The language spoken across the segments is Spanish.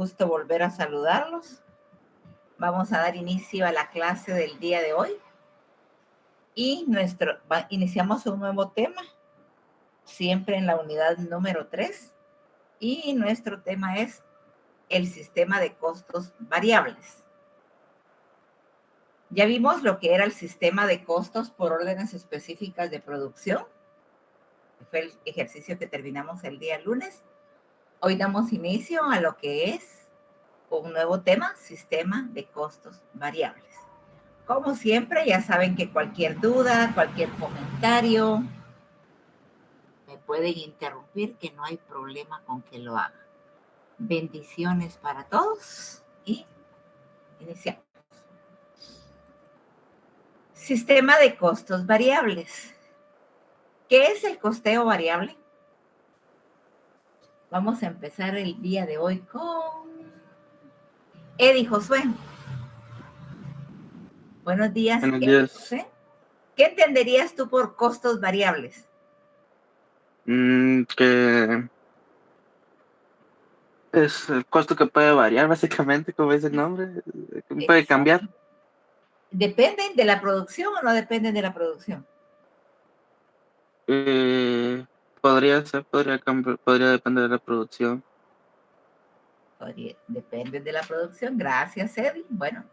gusto volver a saludarlos. Vamos a dar inicio a la clase del día de hoy y iniciamos un nuevo tema, siempre en la unidad número 3, y nuestro tema es el sistema de costos variables. Ya vimos lo que era el sistema de costos por órdenes específicas de producción. Fue el ejercicio que terminamos el día lunes. Hoy damos inicio a lo que es un nuevo tema, sistema de costos variables. Como siempre, ya saben que cualquier duda, cualquier comentario, me pueden interrumpir, que no hay problema con que lo hagan. Bendiciones para todos y iniciamos. Sistema de costos variables. ¿Qué es el costeo variable? Vamos a empezar el día de hoy con Eddie Josué. Buenos días, Buenos Eddie días. Josué. ¿Qué entenderías tú por costos variables? Que es el costo que puede variar, básicamente, como dice el nombre, que puede Exacto. cambiar. ¿Dependen de la producción o no dependen de la producción? Podría ser, podría cambiar, podría depender de la producción. Depende de la producción. Gracias, Eddie. Bueno,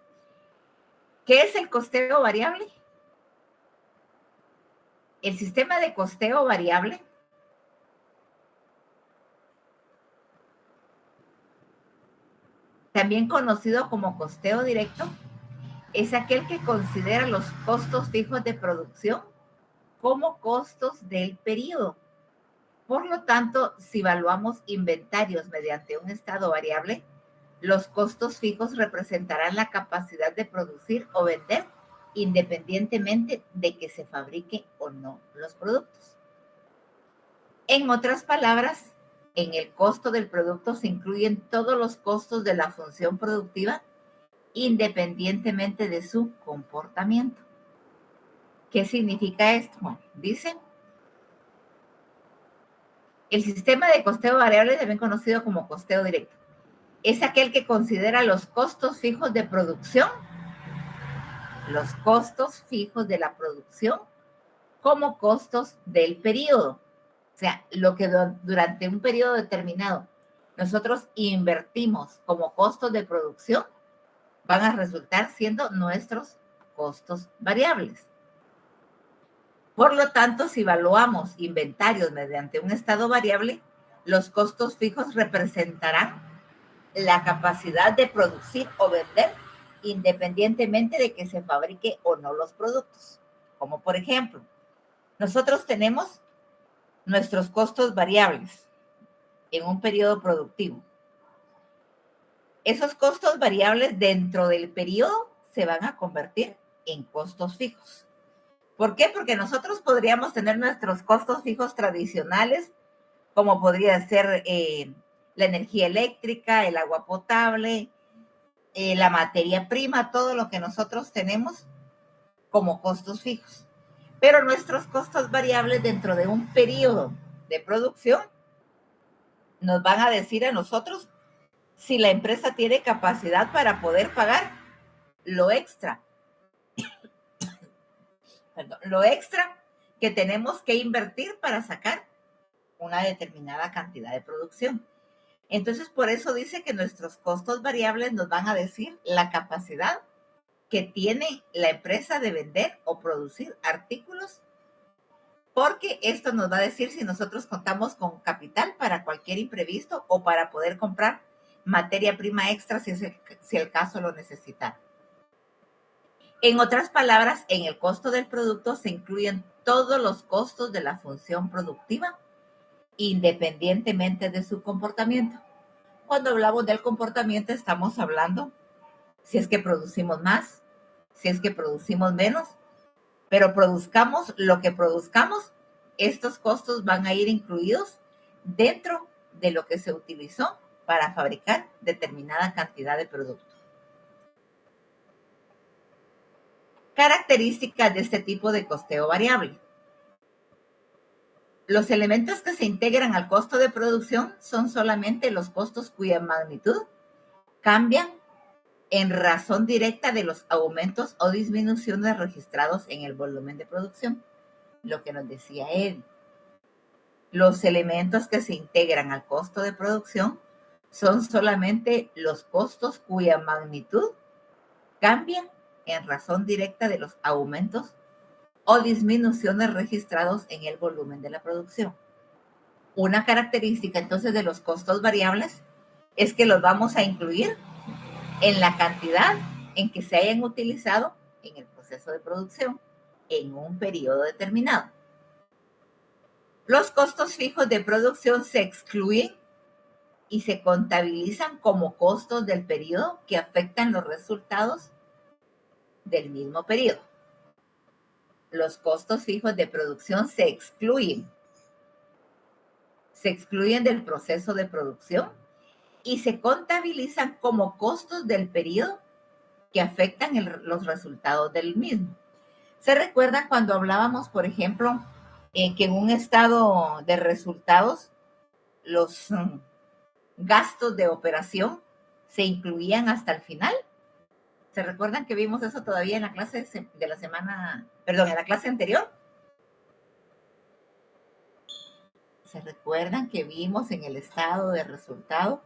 ¿qué es el costeo variable? El sistema de costeo variable también conocido como costeo directo, es aquel que considera los costos fijos de producción como costos del periodo. Por lo tanto, si evaluamos inventarios mediante un estado variable, los costos fijos representarán la capacidad de producir o vender independientemente de que se fabrique o no los productos. En otras palabras, en el costo del producto se incluyen todos los costos de la función productiva independientemente de su comportamiento. ¿Qué significa esto? Bueno, dice, el sistema de costeo variable, también conocido como costeo directo, es aquel que considera los costos fijos de producción, los costos fijos de la producción, como costos del periodo. O sea, lo que durante un periodo determinado nosotros invertimos como costos de producción van a resultar siendo nuestros costos variables. Por lo tanto, si evaluamos inventarios mediante un estado variable, los costos fijos representarán la capacidad de producir o vender independientemente de que se fabrique o no los productos. Como por ejemplo, nosotros tenemos nuestros costos variables en un periodo productivo. Esos costos variables dentro del periodo se van a convertir en costos fijos. ¿Por qué? Porque nosotros podríamos tener nuestros costos fijos tradicionales, como podría ser la energía eléctrica, el agua potable, la materia prima, todo lo que nosotros tenemos como costos fijos. Pero nuestros costos variables dentro de un periodo de producción nos van a decir a nosotros si la empresa tiene capacidad para poder pagar lo extra. Lo extra que tenemos que invertir para sacar una determinada cantidad de producción. Entonces, por eso dice que nuestros costos variables nos van a decir la capacidad que tiene la empresa de vender o producir artículos, porque esto nos va a decir si nosotros contamos con capital para cualquier imprevisto o para poder comprar materia prima extra si el caso lo necesita. En otras palabras, en el costo del producto se incluyen todos los costos de la función productiva, independientemente de su comportamiento. Cuando hablamos del comportamiento, estamos hablando si es que producimos más, si es que producimos menos, pero produzcamos lo que produzcamos, estos costos van a ir incluidos dentro de lo que se utilizó para fabricar determinada cantidad de producto. Características de este tipo de costeo variable. Los elementos que se integran al costo de producción son solamente los costos cuya magnitud cambian en razón directa de los aumentos o disminuciones registrados en el volumen de producción. Lo que nos decía él. Los elementos que se integran al costo de producción son solamente los costos cuya magnitud cambia en razón directa de los aumentos o disminuciones registrados en el volumen de la producción. Una característica entonces de los costos variables es que los vamos a incluir en la cantidad en que se hayan utilizado en el proceso de producción en un periodo determinado. Los costos fijos de producción se excluyen y se contabilizan como costos del periodo que afectan los resultados del mismo periodo. Los costos fijos de producción se excluyen del proceso de producción y se contabilizan como costos del periodo que afectan los resultados del mismo. ¿Se recuerda cuando hablábamos, por ejemplo, que en un estado de resultados los gastos de operación se incluían hasta el final? ¿Se recuerdan que vimos eso todavía en la clase de la semana, perdón, en la clase anterior? ¿Se recuerdan que vimos en el estado de resultado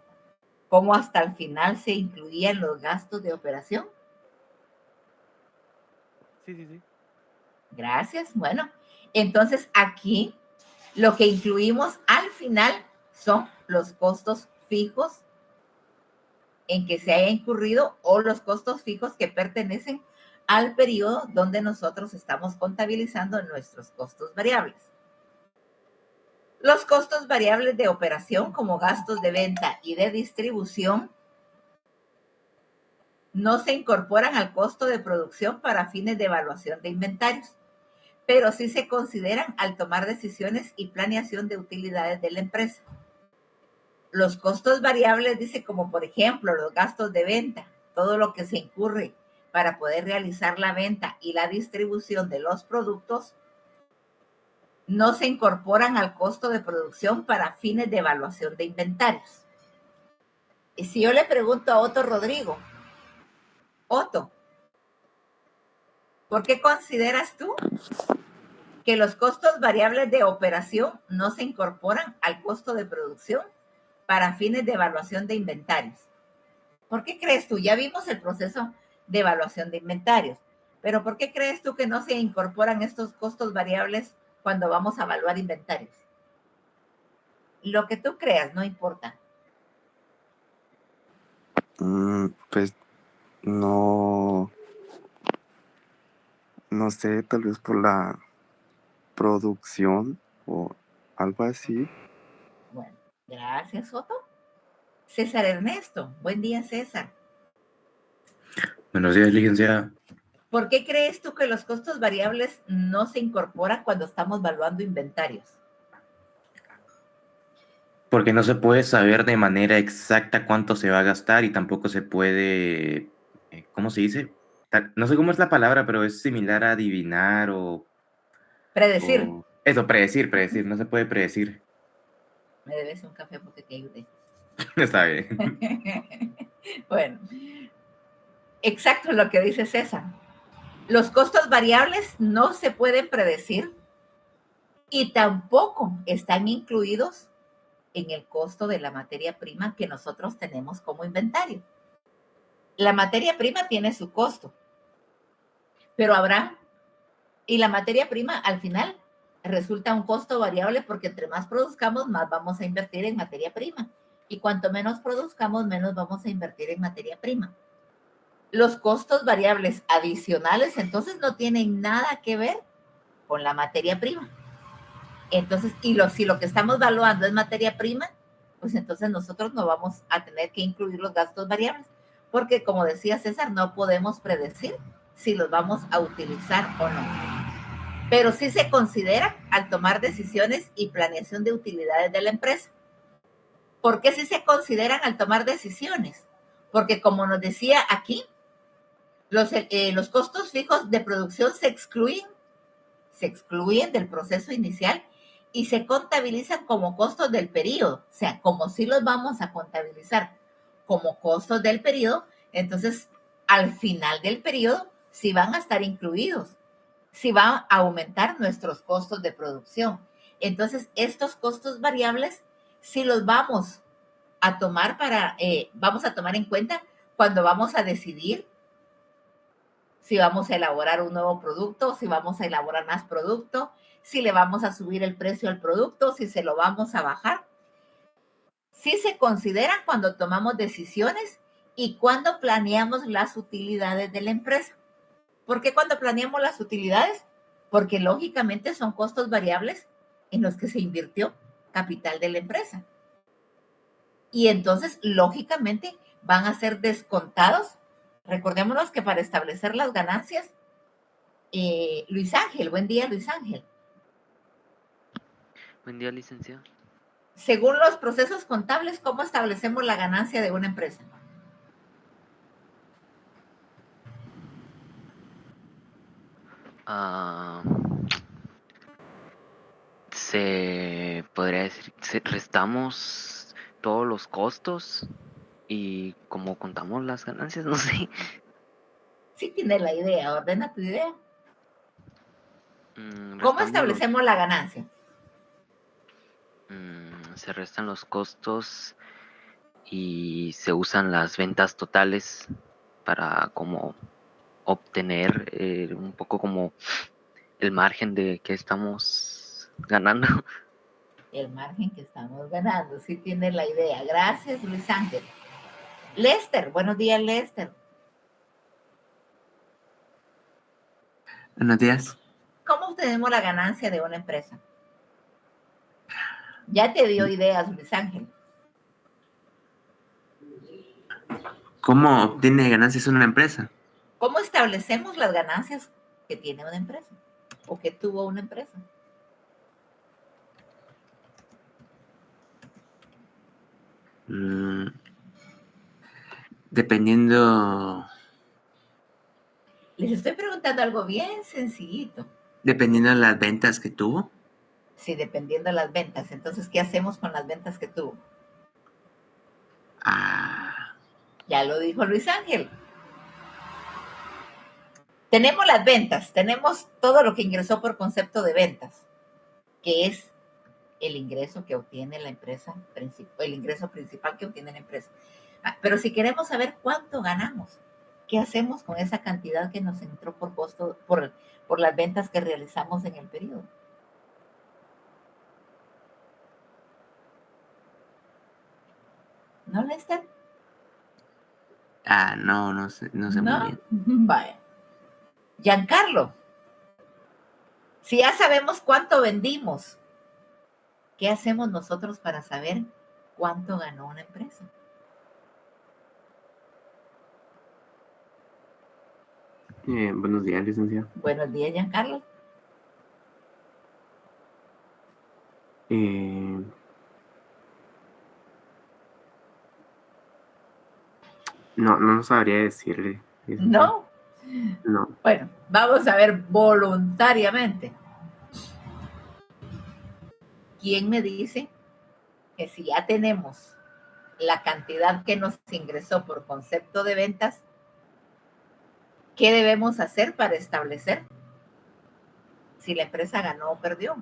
cómo hasta el final se incluían los gastos de operación? Sí. Gracias. Bueno, entonces aquí lo que incluimos al final son los costos fijos en que se haya incurrido o los costos fijos que pertenecen al periodo donde nosotros estamos contabilizando nuestros costos variables. Los costos variables de operación, como gastos de venta y de distribución, no se incorporan al costo de producción para fines de evaluación de inventarios, pero sí se consideran al tomar decisiones y planeación de utilidades de la empresa. Los costos variables, dice, como por ejemplo los gastos de venta, todo lo que se incurre para poder realizar la venta y la distribución de los productos, no se incorporan al costo de producción para fines de evaluación de inventarios. Y si yo le pregunto a Otto Rodrigo, Otto, ¿por qué consideras tú que los costos variables de operación no se incorporan al costo de producción para fines de evaluación de inventarios? ¿Por qué crees tú? Ya vimos el proceso de evaluación de inventarios, pero ¿por qué crees tú que no se incorporan estos costos variables cuando vamos a evaluar inventarios? Lo que tú creas, no importa. Pues no sé, tal vez por la producción o algo así. Bueno, gracias, Soto. César Ernesto, buen día, César. Buenos días, licenciada. ¿Por qué crees tú que los costos variables no se incorporan cuando estamos evaluando inventarios? Porque no se puede saber de manera exacta cuánto se va a gastar y tampoco se puede, ¿cómo se dice? No sé cómo es la palabra, pero es similar a adivinar o... Predecir. Eso, predecir, no se puede predecir. Me debes un café porque te ayudé. Está bien. Bueno, exacto lo que dice César. Los costos variables no se pueden predecir y tampoco están incluidos en el costo de la materia prima que nosotros tenemos como inventario. La materia prima tiene su costo, pero y la materia prima al final resulta un costo variable porque entre más produzcamos, más vamos a invertir en materia prima. Y cuanto menos produzcamos, menos vamos a invertir en materia prima. Los costos variables adicionales, entonces, no tienen nada que ver con la materia prima. Entonces, si lo que estamos evaluando es materia prima, pues entonces nosotros no vamos a tener que incluir los gastos variables, porque como decía César, no podemos predecir si los vamos a utilizar o no. Pero sí se considera al tomar decisiones y planeación de utilidades de la empresa. ¿Por qué sí se consideran al tomar decisiones? Porque como nos decía aquí, los costos fijos de producción se excluyen del proceso inicial y se contabilizan como costos del periodo, o sea, como si los vamos a contabilizar como costos del periodo, entonces al final del periodo sí van a estar incluidos, sí van a aumentar nuestros costos de producción. Entonces estos costos variables sí los vamos a tomar vamos a tomar en cuenta cuando vamos a decidir si vamos a elaborar un nuevo producto, si vamos a elaborar más producto, si le vamos a subir el precio al producto, si se lo vamos a bajar. Sí se consideran cuando tomamos decisiones y cuando planeamos las utilidades de la empresa. ¿Por qué cuando planeamos las utilidades? Porque lógicamente son costos variables en los que se invirtió capital de la empresa. Y entonces, lógicamente, van a ser descontados. Recordémonos que para establecer las ganancias, Luis Ángel, buen día, Luis Ángel. Buen día, licenciado. Según los procesos contables, ¿cómo establecemos la ganancia de una empresa? Se podría decir, restamos todos los costos y como contamos las ganancias, no sé. Sí tiene la idea, ordena tu idea. ¿Cómo Restamos establecemos la ganancia? se restan los costos y se usan las ventas totales para como obtener un poco como el margen de que estamos ganando. El margen que estamos ganando, sí tiene la idea. Gracias, Luis Ángel. Lester, buenos días, Lester. Buenos días. ¿Cómo obtenemos la ganancia de una empresa? Ya te dio ideas, Luis Ángel. ¿Cómo obtiene ganancias una empresa? ¿Cómo establecemos las ganancias que tiene una empresa o que tuvo una empresa? Dependiendo Les estoy preguntando algo bien sencillito. de las ventas que tuvo. Sí, dependiendo de las ventas. Entonces, ¿qué hacemos con las ventas que tuvo? Ya lo dijo Luis Ángel. Tenemos las ventas, tenemos todo lo que ingresó por concepto de ventas, que es el ingreso que obtiene la empresa, el ingreso principal que obtiene la empresa. Pero si queremos saber cuánto ganamos, ¿qué hacemos con esa cantidad que nos entró por costo, por las ventas que realizamos en el periodo? ¿No, Lester? No sé muy bien. Vaya. Giancarlo, si ya sabemos cuánto vendimos, ¿qué hacemos nosotros para saber cuánto ganó una empresa? Buenos días, licenciado. Buenos días, Giancarlo. No sabría decirle. ¿No? No. Bueno, vamos a ver voluntariamente. ¿Quién me dice que si ya tenemos la cantidad que nos ingresó por concepto de ventas, qué debemos hacer para establecer si la empresa ganó o perdió?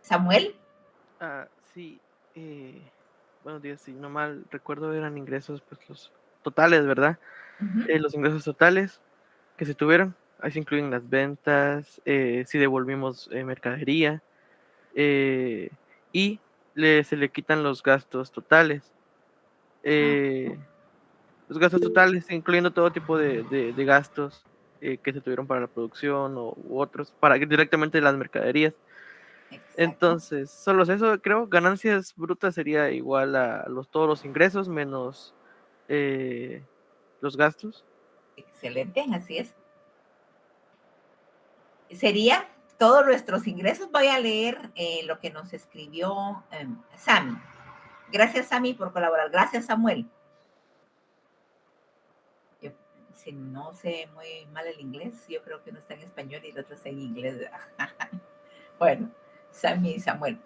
Samuel. Sí, buenos días. Si no mal recuerdo, eran ingresos, pues los totales, ¿verdad? Los ingresos totales que se tuvieron, ahí se incluyen las ventas, si devolvimos mercadería, y se le quitan los gastos totales. Los gastos totales, incluyendo todo tipo de gastos que se tuvieron para la producción u otros, para directamente las mercaderías. Exacto. Entonces, solo eso, creo, ganancias brutas sería igual a todos los ingresos menos los gastos. Excelente, así es. Sería todos nuestros ingresos. Voy a leer lo que nos escribió Sammy. Gracias, Sammy, por colaborar. Gracias, Samuel. si no sé muy mal el inglés, yo creo que uno está en español y el otro está en inglés. Bueno, Sammy y Samuel.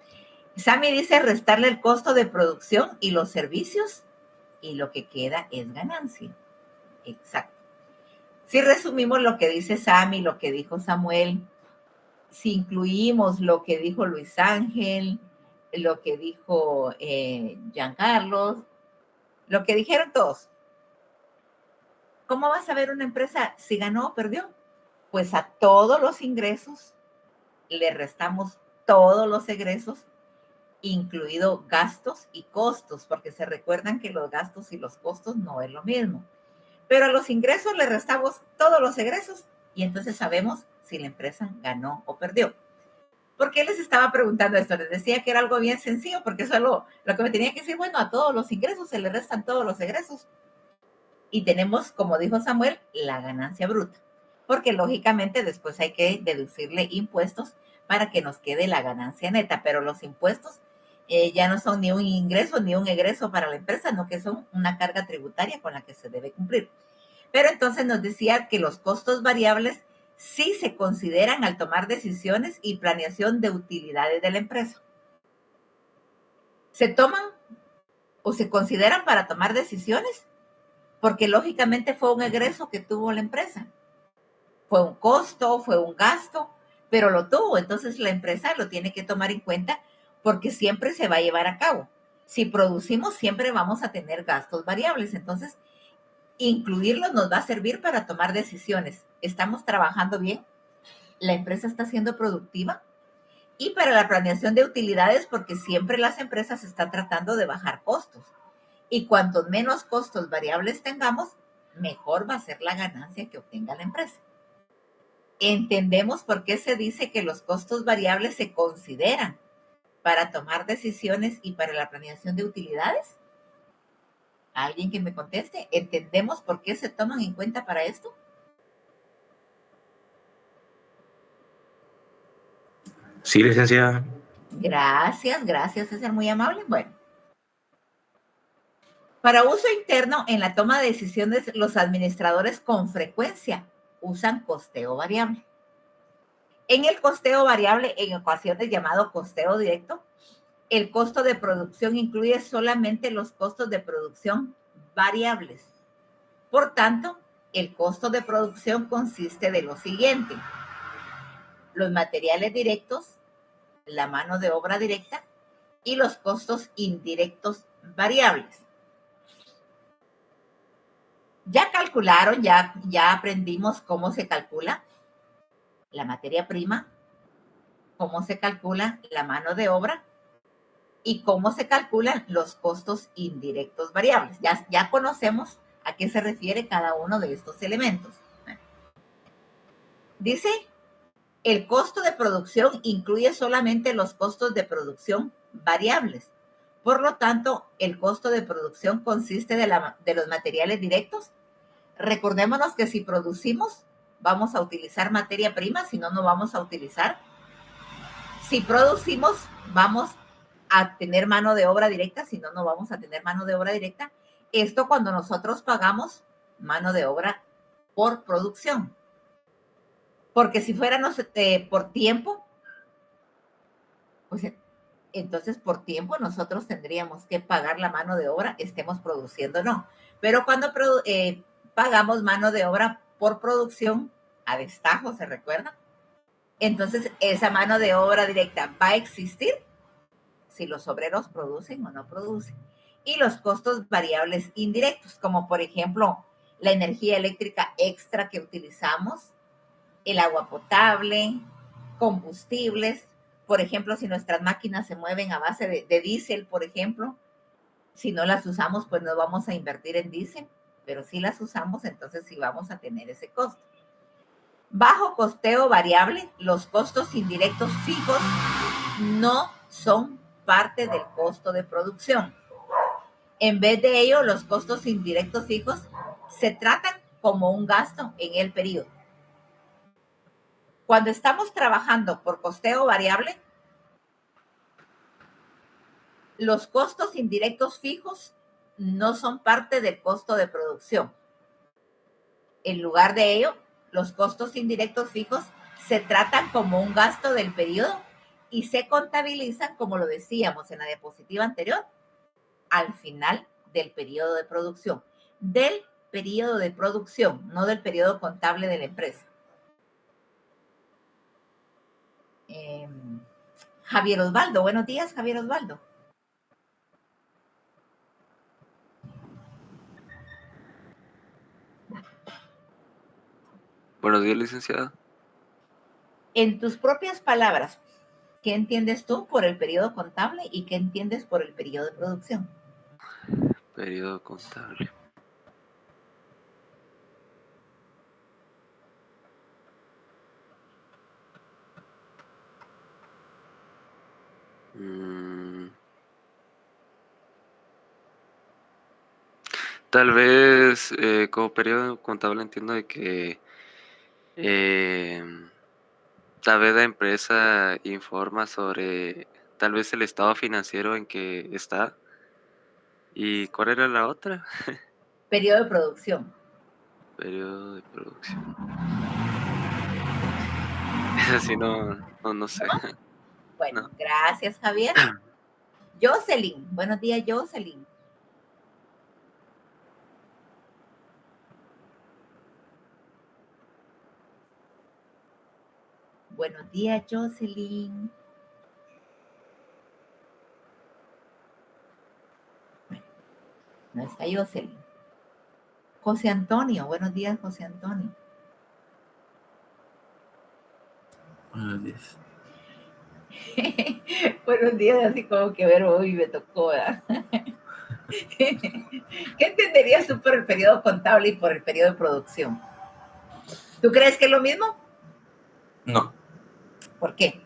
Sammy dice restarle el costo de producción y los servicios y lo que queda es ganancia. Exacto. Si resumimos lo que dice Sammy, lo que dijo Samuel, si incluimos lo que dijo Luis Ángel, lo que dijo Giancarlos, lo que dijeron todos, ¿cómo vas a ver una empresa si ganó o perdió? Pues a todos los ingresos le restamos todos los egresos, incluido gastos y costos, porque se recuerdan que los gastos y los costos no es lo mismo. Pero a los ingresos le restamos todos los egresos y entonces sabemos si la empresa ganó o perdió. ¿Por qué les estaba preguntando esto? Les decía que era algo bien sencillo, porque solo lo que me tenía que decir, bueno, a todos los ingresos se le restan todos los egresos. Y tenemos, como dijo Samuel, la ganancia bruta, porque lógicamente después hay que deducirle impuestos para que nos quede la ganancia neta, pero los impuestos ya no son ni un ingreso ni un egreso para la empresa, no que son una carga tributaria con la que se debe cumplir. Pero entonces nos decía que los costos variables sí se consideran al tomar decisiones y planeación de utilidades de la empresa. Se toman o se consideran para tomar decisiones porque lógicamente fue un egreso que tuvo la empresa. Fue un costo, fue un gasto, pero lo tuvo. Entonces la empresa lo tiene que tomar en cuenta porque siempre se va a llevar a cabo. Si producimos, siempre vamos a tener gastos variables. Entonces, incluirlos nos va a servir para tomar decisiones. ¿Estamos trabajando bien? ¿La empresa está siendo productiva? Y para la planeación de utilidades, porque siempre las empresas están tratando de bajar costos. Y cuantos menos costos variables tengamos, mejor va a ser la ganancia que obtenga la empresa. ¿Entendemos por qué se dice que los costos variables se consideran para tomar decisiones y para la planeación de utilidades? ¿Alguien que me conteste? ¿Entendemos por qué se toman en cuenta para esto? Sí, licenciada. Gracias, es ser muy amable. Bueno. Para uso interno, en la toma de decisiones, los administradores con frecuencia usan costeo variable. En el costeo variable, en ocasiones llamado costeo directo, el costo de producción incluye solamente los costos de producción variables. Por tanto, el costo de producción consiste de lo siguiente: los materiales directos, la mano de obra directa y los costos indirectos variables. Ya calcularon, ya aprendimos cómo se calcula la materia prima, cómo se calcula la mano de obra y cómo se calculan los costos indirectos variables. Ya conocemos a qué se refiere cada uno de estos elementos. Dice, el costo de producción incluye solamente los costos de producción variables. Por lo tanto, el costo de producción consiste de los materiales directos. Recordémonos que si producimos, vamos a utilizar materia prima, si no, no vamos a utilizar. Si producimos, vamos a tener mano de obra directa, si no, no vamos a tener mano de obra directa. Esto cuando nosotros pagamos mano de obra por producción. Porque si fuéramos por tiempo, pues entonces por tiempo nosotros tendríamos que pagar la mano de obra, estemos produciendo o no. Pero cuando pagamos mano de obra por producción, a destajo, ¿se recuerda? Entonces esa mano de obra directa va a existir si los obreros producen o no producen. Y los costos variables indirectos, como por ejemplo la energía eléctrica extra que utilizamos, el agua potable, combustibles. Por ejemplo, si nuestras máquinas se mueven a base de diésel, por ejemplo, si no las usamos, pues no vamos a invertir en diésel, pero si las usamos, entonces sí vamos a tener ese costo. Bajo costeo variable, los costos indirectos fijos no son parte del costo de producción. En vez de ello, los costos indirectos fijos se tratan como un gasto en el periodo. Cuando estamos trabajando por costeo variable, los costos indirectos fijos no son parte del costo de producción. En lugar de ello, los costos indirectos fijos se tratan como un gasto del periodo y se contabilizan, como lo decíamos en la diapositiva anterior, al final del periodo de producción. Del periodo de producción, no del periodo contable de la empresa. Javier Osvaldo, buenos días, Javier Osvaldo. Buenos días, licenciada. En tus propias palabras, ¿qué entiendes tú por el periodo contable y qué entiendes por el periodo de producción? Periodo contable. Tal vez como periodo contable entiendo de que tal vez la empresa informa sobre tal vez el estado financiero en que está. ¿Y cuál era la otra? Periodo de producción. Periodo de producción. Así no sé. Bueno, No. gracias, Javier. Jocelyn, buenos días, Jocelyn. Buenos días, Jocelyn. No está Jocelyn. José Antonio, buenos días, José Antonio. Buenos días. Buenos días, así como que ver hoy me tocó, ¿verdad? ¿Qué entenderías tú por el periodo contable y por el periodo de producción? ¿Tú crees que es lo mismo? No, ¿Por qué?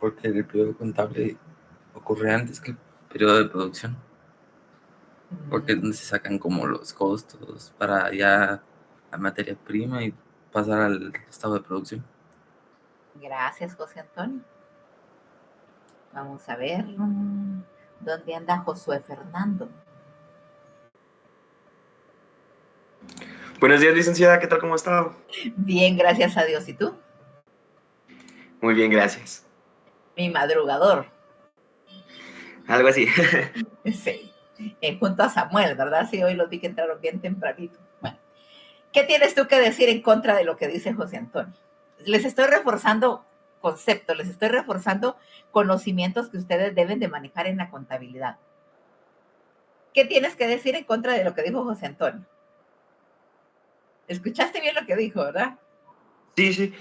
porque el periodo contable ocurre antes que el periodo de producción. Porque es donde se sacan como los costos para ya la materia prima y pasar al estado de producción. Gracias, José Antonio. Vamos a ver. ¿Dónde anda Josué Fernando? Buenos días, licenciada. ¿Qué tal? ¿Cómo ha estado? Bien, gracias a Dios. ¿Y tú? Muy bien, gracias. Mi madrugador. Algo así. Sí. Junto a Samuel, ¿verdad? Sí, hoy los vi que entraron bien tempranito. Bueno, ¿qué tienes tú que decir en contra de lo que dice José Antonio? Les estoy reforzando conceptos, les estoy reforzando conocimientos que ustedes deben de manejar en la contabilidad. ¿Qué tienes que decir en contra de lo que dijo José Antonio? ¿Escuchaste bien lo que dijo, verdad? Sí.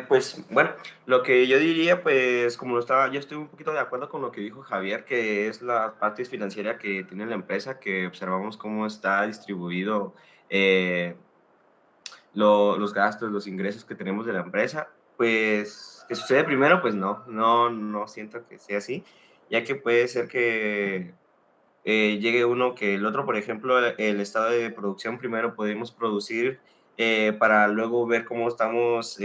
Pues bueno, lo que yo diría, pues como yo estoy un poquito de acuerdo con lo que dijo Javier, que es la parte financiera que tiene la empresa, que observamos cómo está distribuido los gastos, los ingresos que tenemos de la empresa. Pues que sucede primero, pues no siento que sea así, ya que puede ser que llegue uno que el otro. Por ejemplo, el estado de producción, primero podemos producir para luego ver cómo estamos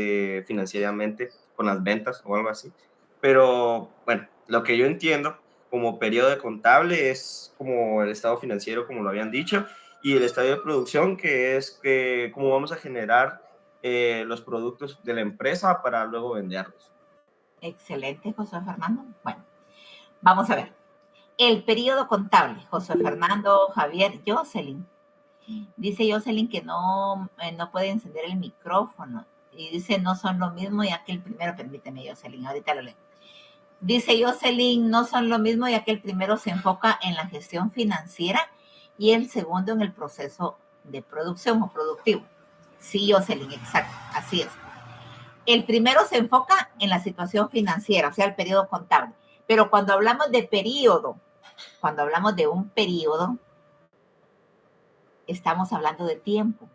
financieramente con las ventas o algo así. Pero bueno, lo que yo entiendo como periodo de contable es como el estado financiero, como lo habían dicho, y el estado de producción, que es cómo vamos a generar los productos de la empresa para luego venderlos. Excelente, José Fernando. Bueno, vamos a ver. El periodo contable, José Fernando, Javier, Jocelyn. Dice Jocelyn que no puede encender el micrófono. Y dice, no son lo mismo, ya que el primero, permíteme, Jocelyn, ahorita lo leo. Dice Jocelyn, no son lo mismo, ya que el primero se enfoca en la gestión financiera y el segundo en el proceso de producción o productivo. Sí, Jocelyn, exacto, así es. El primero se enfoca en la situación financiera, o sea, el periodo contable. Pero cuando hablamos de periodo, cuando hablamos de un periodo, estamos hablando de tiempo.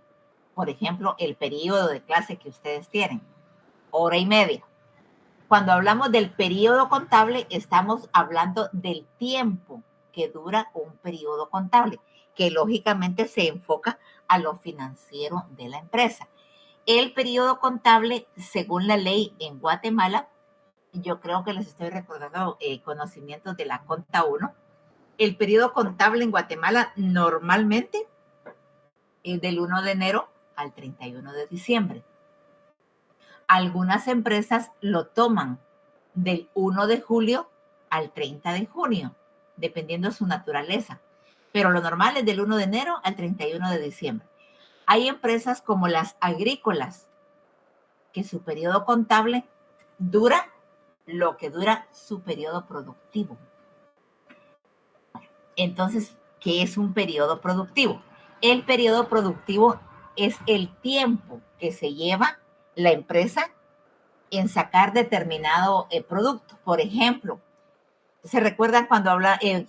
Por ejemplo, el periodo de clase que ustedes tienen, 1:30. Cuando hablamos del periodo contable, estamos hablando del tiempo que dura un periodo contable, que lógicamente se enfoca a lo financiero de la empresa. El periodo contable, según la ley en Guatemala, yo creo que les estoy recordando conocimientos de la Conta 1. El periodo contable en Guatemala normalmente del 1 de enero al 31 de diciembre. Algunas empresas lo toman del 1 de julio al 30 de junio, dependiendo de su naturaleza. Pero lo normal es del 1 de enero al 31 de diciembre. Hay empresas como las agrícolas, que su periodo contable dura lo que dura su periodo productivo. Entonces, ¿qué es un periodo productivo? El periodo productivo es el tiempo que se lleva la empresa en sacar determinado producto. Por ejemplo, ¿se recuerdan cuando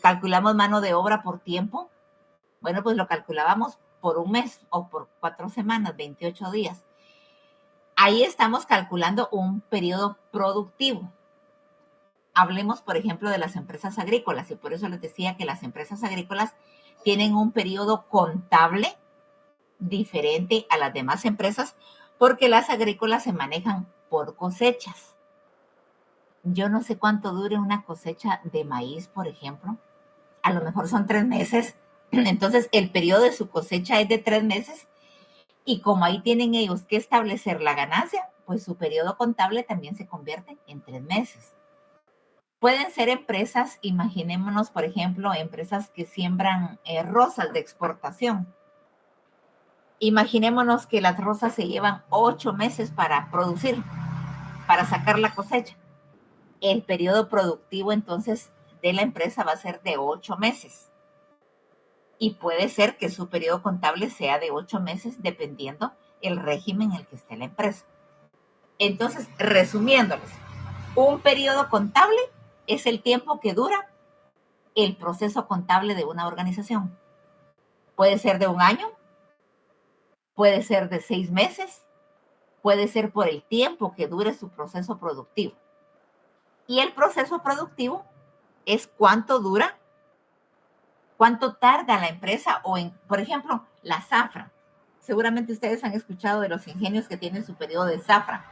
calculamos mano de obra por tiempo? Bueno, pues lo calculábamos por un mes o por 4 semanas, 28 días. Ahí estamos calculando un periodo productivo. Hablemos, por ejemplo, de las empresas agrícolas, y por eso les decía que las empresas agrícolas tienen un periodo contable diferente a las demás empresas, porque las agrícolas se manejan por cosechas. Yo no sé cuánto dure una cosecha de maíz, por ejemplo. A lo mejor son 3 meses. Entonces, el periodo de su cosecha es de 3 meses. Y como ahí tienen ellos que establecer la ganancia, pues su periodo contable también se convierte en 3 meses. Pueden ser empresas, imaginémonos, por ejemplo, empresas que siembran rosas de exportación. Imaginémonos que las rosas se llevan 8 meses para producir, para sacar la cosecha. El periodo productivo, entonces, de la empresa va a ser de 8 meses. Y puede ser que su periodo contable sea de 8 meses, dependiendo el régimen en el que esté la empresa. Entonces, resumiéndoles, un periodo contable es el tiempo que dura el proceso contable de una organización. Puede ser de 1 año, puede ser de 6 meses, puede ser por el tiempo que dure su proceso productivo. Y el proceso productivo es cuánto dura, cuánto tarda la empresa por ejemplo, la zafra. Seguramente ustedes han escuchado de los ingenios que tienen su periodo de zafra.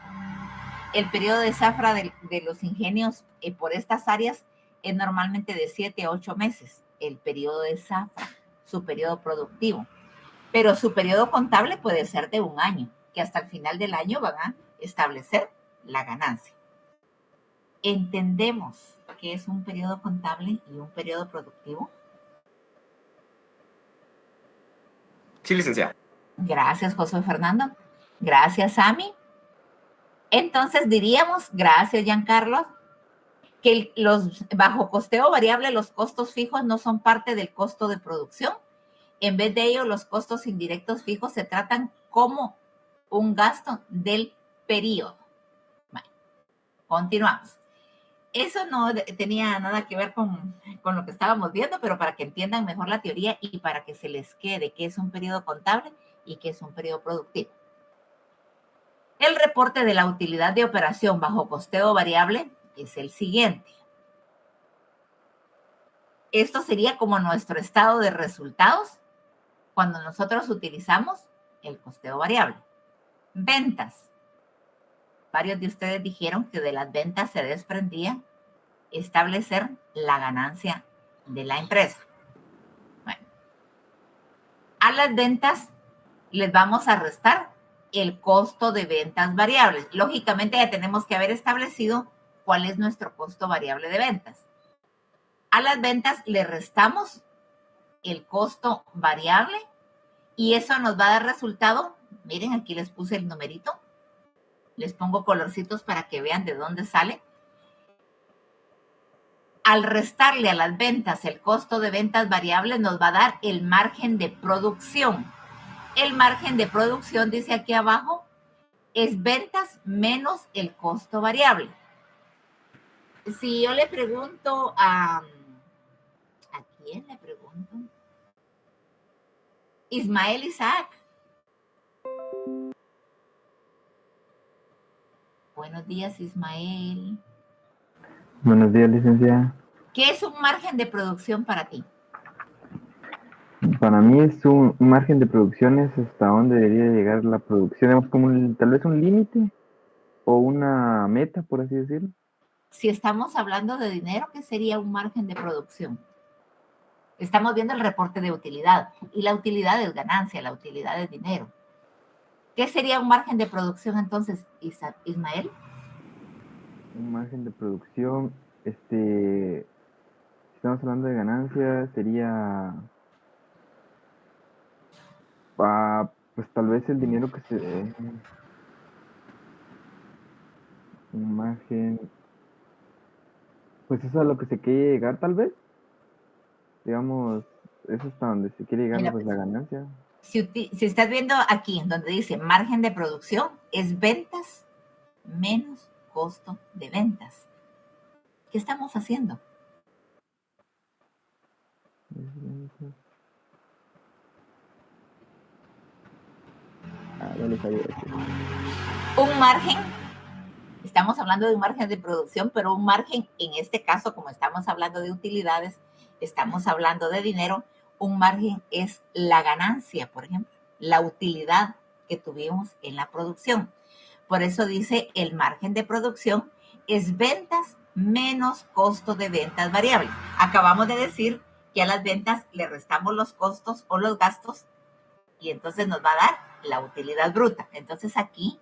El periodo de zafra de los ingenios por estas áreas es normalmente de 7 a 8 meses. El periodo de zafra, su periodo productivo. Pero su periodo contable puede ser de 1 año, que hasta el final del año van a establecer la ganancia. ¿Entendemos qué es un periodo contable y un periodo productivo? Sí, licenciada. Gracias, José Fernando. Gracias, Sami. Entonces diríamos, gracias, Giancarlo, que bajo costeo variable los costos fijos no son parte del costo de producción. En vez de ello, los costos indirectos fijos se tratan como un gasto del periodo. Bueno, continuamos. Eso no tenía nada que ver con lo que estábamos viendo, pero para que entiendan mejor la teoría y para que se les quede qué es un periodo contable y qué es un periodo productivo. El reporte de la utilidad de operación bajo costeo variable es el siguiente. Esto sería como nuestro estado de resultados cuando nosotros utilizamos el costeo variable. Ventas. Varios de ustedes dijeron que de las ventas se desprendía establecer la ganancia de la empresa. Bueno, a las ventas les vamos a restar el costo de ventas variables. Lógicamente ya tenemos que haber establecido cuál es nuestro costo variable de ventas. A las ventas le restamos el costo variable y eso nos va a dar resultado. Miren, aquí les puse el numerito. Les pongo colorcitos para que vean de dónde sale. Al restarle a las ventas el costo de ventas variables nos va a dar el margen de producción. El margen de producción, dice aquí abajo, es ventas menos el costo variable. Si yo le pregunto ¿a quién le pregunto? Ismael Isaac. Buenos días, Ismael. Buenos días, licenciada. ¿Qué es un margen de producción para ti? Para mí es un margen de producción es hasta dónde debería llegar la producción. Digamos, como tal vez un límite o una meta, por así decirlo. Si estamos hablando de dinero, ¿qué sería un margen de producción? Estamos viendo el reporte de utilidad y la utilidad es ganancia, la utilidad es dinero. ¿Qué sería un margen de producción entonces, Ismael? Un margen de producción, si estamos hablando de ganancias, sería, pues tal vez el dinero que un margen, pues eso es a lo que se quiere llegar tal vez, digamos, eso hasta donde se quiere llegar, Mira, pues la ganancia. Si estás viendo aquí, donde dice margen de producción, es ventas menos costo de ventas. ¿Qué estamos haciendo? Ya le fallé. Un margen, estamos hablando de un margen de producción, pero un margen, en este caso, como estamos hablando de utilidades, estamos hablando de dinero, un margen es la ganancia, por ejemplo, la utilidad que tuvimos en la producción. Por eso dice el margen de producción es ventas menos costo de ventas variable. Acabamos de decir que a las ventas le restamos los costos o los gastos y entonces nos va a dar la utilidad bruta. Entonces aquí,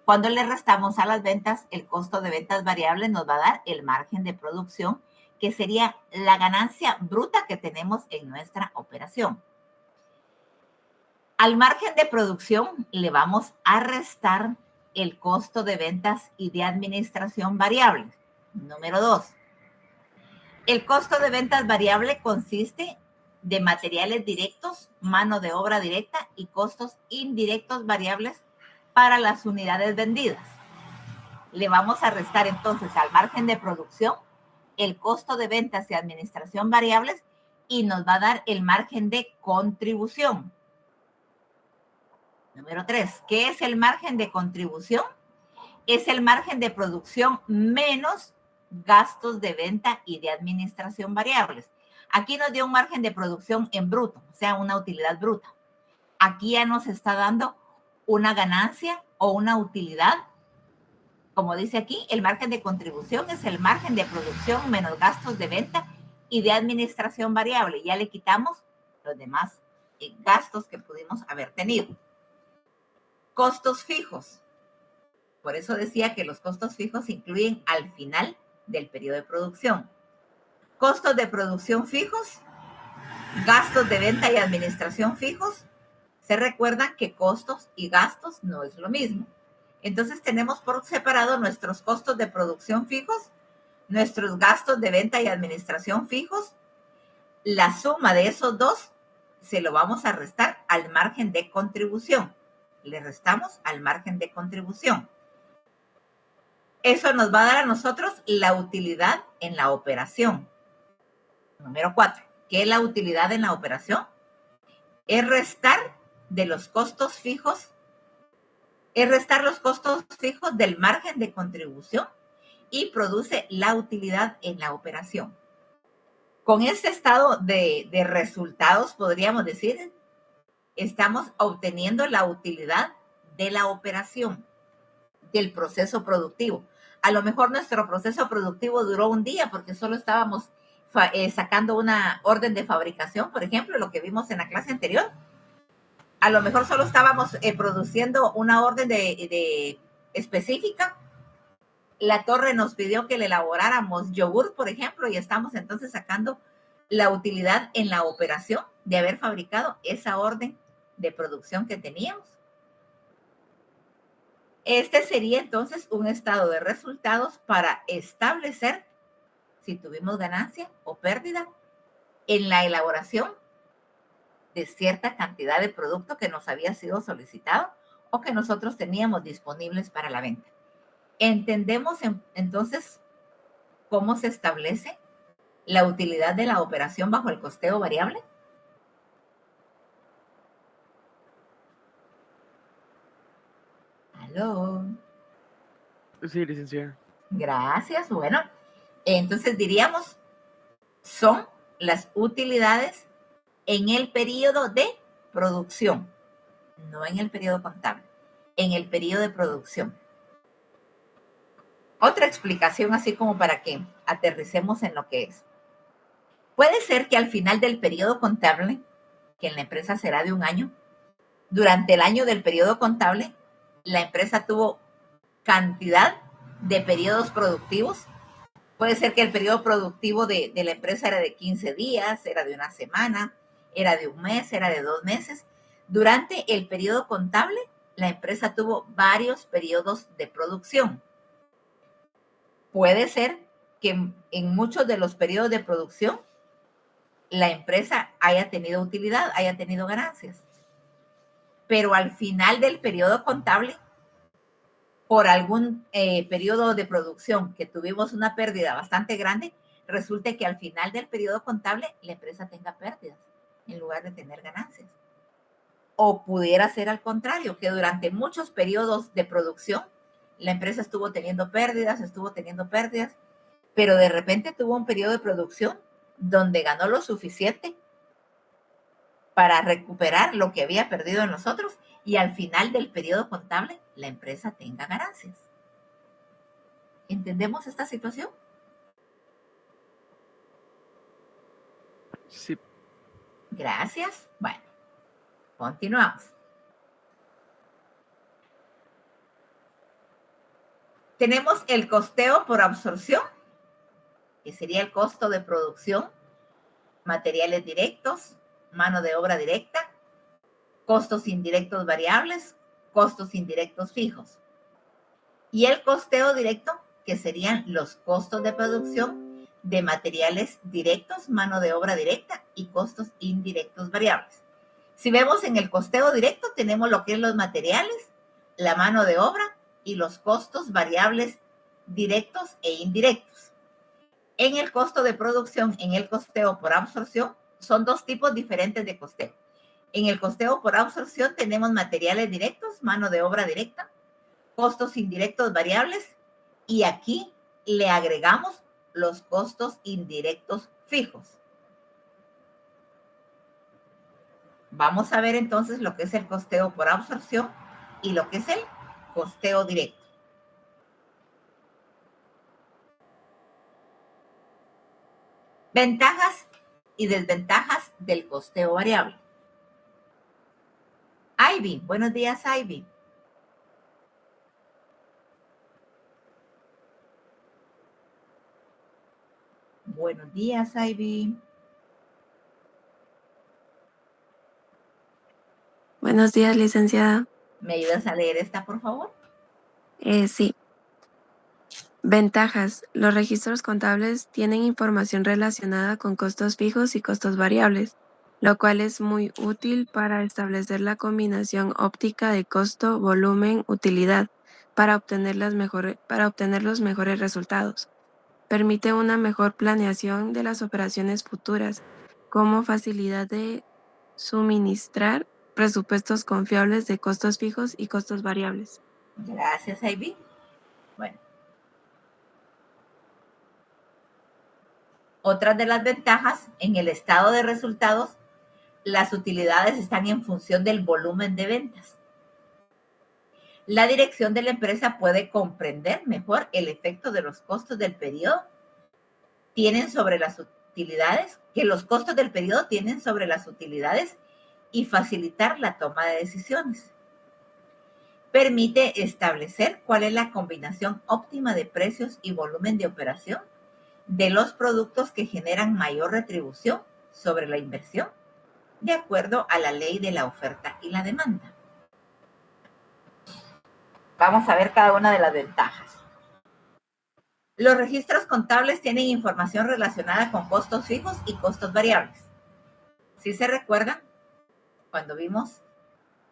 cuando le restamos a las ventas el costo de ventas variable, nos va a dar el margen de producción, que sería la ganancia bruta que tenemos en nuestra operación. Al margen de producción le vamos a restar el costo de ventas y de administración variable. Número 2. El costo de ventas variable consiste de materiales directos, mano de obra directa y costos indirectos variables para las unidades vendidas. Le vamos a restar entonces al margen de producción el costo de ventas y administración variables y nos va a dar el margen de contribución. Número 3. ¿Qué es el margen de contribución? Es el margen de producción menos gastos de venta y de administración variables. Aquí nos dio un margen de producción en bruto, o sea, una utilidad bruta. Aquí ya nos está dando una ganancia o una utilidad. Como dice aquí, el margen de contribución es el margen de producción menos gastos de venta y de administración variable. Ya le quitamos los demás gastos que pudimos haber tenido. Costos fijos. Por eso decía que los costos fijos se incluyen al final del periodo de producción. Costos de producción fijos, gastos de venta y administración fijos. Se recuerda que costos y gastos no es lo mismo. Entonces tenemos por separado nuestros costos de producción fijos, nuestros gastos de venta y administración fijos. La suma de esos dos se lo vamos a restar al margen de contribución. Le restamos al margen de contribución. Eso nos va a dar a nosotros la utilidad en la operación. Número 4. ¿Qué es la utilidad en la operación? Es restar de los costos fijos, es restar los costos fijos del margen de contribución y produce la utilidad en la operación. Con este estado de resultados, podríamos decir, estamos obteniendo la utilidad de la operación, del proceso productivo. A lo mejor nuestro proceso productivo duró un día porque solo estábamos sacando una orden de fabricación, por ejemplo, lo que vimos en la clase anterior. A lo mejor solo estábamos produciendo una orden de específica. La torre nos pidió que le elaboráramos yogur, por ejemplo, y estamos entonces sacando la utilidad en la operación de haber fabricado esa orden de producción que teníamos. Este sería entonces un estado de resultados para establecer si tuvimos ganancia o pérdida en la elaboración de cierta cantidad de producto que nos había sido solicitado o que nosotros teníamos disponibles para la venta. ¿Entendemos entonces cómo se establece la utilidad de la operación bajo el costeo variable? ¿Aló? Sí, licenciada. Gracias. Bueno, entonces diríamos, son las utilidades en el periodo de producción, no en el periodo contable, en el periodo de producción. Otra explicación así como para que aterricemos en lo que es. Puede ser que al final del periodo contable, que en la empresa será de un año, durante el año del periodo contable, la empresa tuvo cantidad de periodos productivos. Puede ser que el periodo productivo de la empresa era de 15 días, era de una semana, era de un mes, era de 2 meses. Durante el periodo contable, la empresa tuvo varios periodos de producción. Puede ser que en muchos de los periodos de producción, la empresa haya tenido utilidad, haya tenido ganancias. Pero al final del periodo contable, por algún periodo de producción que tuvimos una pérdida bastante grande, resulta que al final del periodo contable la empresa tenga pérdidas en lugar de tener ganancias. O pudiera ser al contrario, que durante muchos periodos de producción la empresa estuvo teniendo pérdidas, pero de repente tuvo un periodo de producción donde ganó lo suficiente para recuperar lo que había perdido en los otros y al final del periodo contable la empresa tenga ganancias. ¿Entendemos esta situación? Sí. Gracias. Bueno, continuamos. Tenemos el costeo por absorción, que sería el costo de producción, materiales directos, mano de obra directa, costos indirectos variables, costos indirectos fijos. Y el costeo directo, que serían los costos de producción de materiales directos, mano de obra directa y costos indirectos variables. Si vemos en el costeo directo, tenemos lo que es los materiales, la mano de obra y los costos variables directos e indirectos. En el costo de producción, en el costeo por absorción, son dos tipos diferentes de costeo. En el costeo por absorción tenemos materiales directos, mano de obra directa, costos indirectos variables y aquí le agregamos los costos indirectos fijos. Vamos a ver entonces lo que es el costeo por absorción y lo que es el costeo directo. Ventajas y desventajas del costeo variable. Ivy, buenos días, Ivy. Buenos días, Ivy. Buenos días, licenciada. ¿Me ayudas a leer esta, por favor? Sí. Ventajas. Los registros contables tienen información relacionada con costos fijos y costos variables, lo cual es muy útil para establecer la combinación óptica de costo, volumen, utilidad, para obtener los mejores resultados. Permite una mejor planeación de las operaciones futuras, como facilidad de suministrar presupuestos confiables de costos fijos y costos variables. Gracias, Ivy. Bueno. Otras de las ventajas, en el estado de resultados, las utilidades están en función del volumen de ventas. La dirección de la empresa puede comprender mejor el efecto de los costos del periodo tienen sobre las utilidades, que los costos del periodo tienen sobre las utilidades y facilitar la toma de decisiones. Permite establecer cuál es la combinación óptima de precios y volumen de operación de los productos que generan mayor retribución sobre la inversión, de acuerdo a la ley de la oferta y la demanda. Vamos a ver cada una de las ventajas. Los registros contables tienen información relacionada con costos fijos y costos variables. ¿Sí se recuerdan? Cuando vimos,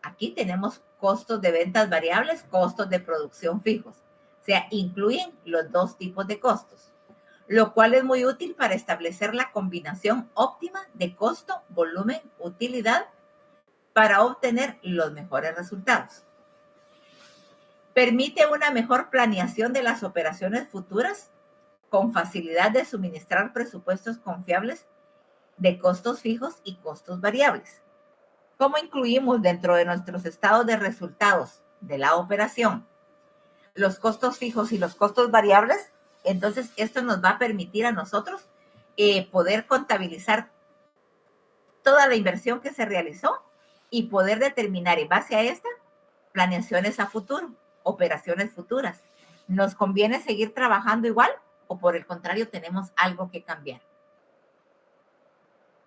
aquí tenemos costos de ventas variables, costos de producción fijos. O sea, incluyen los dos tipos de costos, lo cual es muy útil para establecer la combinación óptima de costo, volumen, utilidad para obtener los mejores resultados. Permite una mejor planeación de las operaciones futuras con facilidad de suministrar presupuestos confiables de costos fijos y costos variables. ¿Cómo incluimos dentro de nuestros estados de resultados de la operación los costos fijos y los costos variables? Entonces, esto nos va a permitir a nosotros poder contabilizar toda la inversión que se realizó y poder determinar en base a esta planeaciones a futuro, operaciones futuras. ¿Nos conviene seguir trabajando igual o por el contrario tenemos algo que cambiar?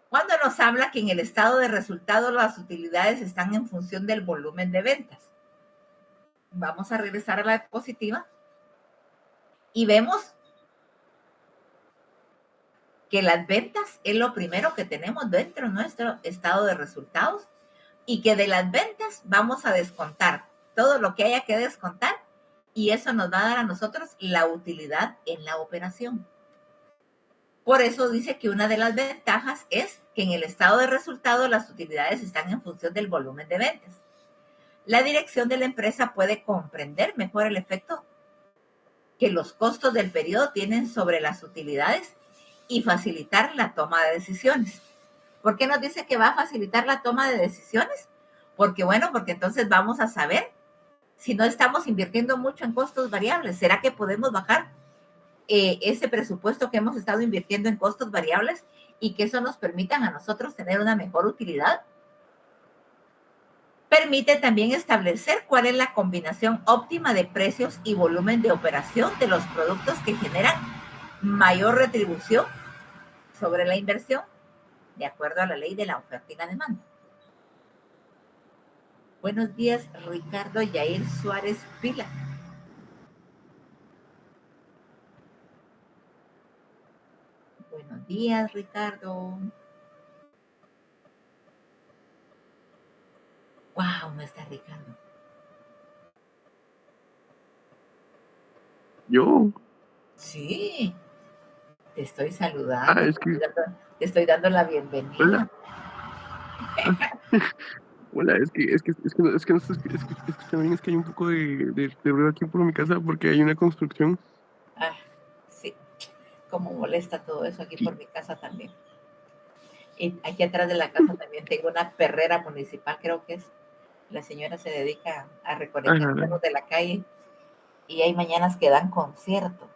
Cuando nos habla que en el estado de resultado las utilidades están en función del volumen de ventas. Vamos a regresar a la diapositiva y vemos que las ventas es lo primero que tenemos dentro de nuestro estado de resultados y que de las ventas vamos a descontar todo lo que haya que descontar y eso nos va a dar a nosotros la utilidad en la operación. Por eso dice que una de las ventajas es que en el estado de resultados las utilidades están en función del volumen de ventas. La dirección de la empresa puede comprender mejor el efecto que los costos del periodo tienen sobre las utilidades y facilitar la toma de decisiones. ¿Por qué nos dice que va a facilitar la toma de decisiones? Porque entonces vamos a saber si no estamos invirtiendo mucho en costos variables. ¿Será que podemos bajar ese presupuesto que hemos estado invirtiendo en costos variables y que eso nos permita a nosotros tener una mejor utilidad? Permite también establecer cuál es la combinación óptima de precios y volumen de operación de los productos que generan mayor retribución sobre la inversión, de acuerdo a la ley de la oferta y la demanda. Buenos días, Ricardo Yair Suárez Pila. Buenos días, Ricardo. Wow, no está Ricardo. ¿Yo? Sí, te estoy saludando. Es que... Te estoy dando la bienvenida. Hola. Hola, es que también es que hay un poco de ruido aquí por mi casa porque hay una construcción. Ah, sí, como molesta todo eso aquí por mi casa también. Y aquí atrás de la casa también tengo una perrera municipal, creo que es. La señora se dedica a recolectar perros de la calle y hay mañanas que dan concierto.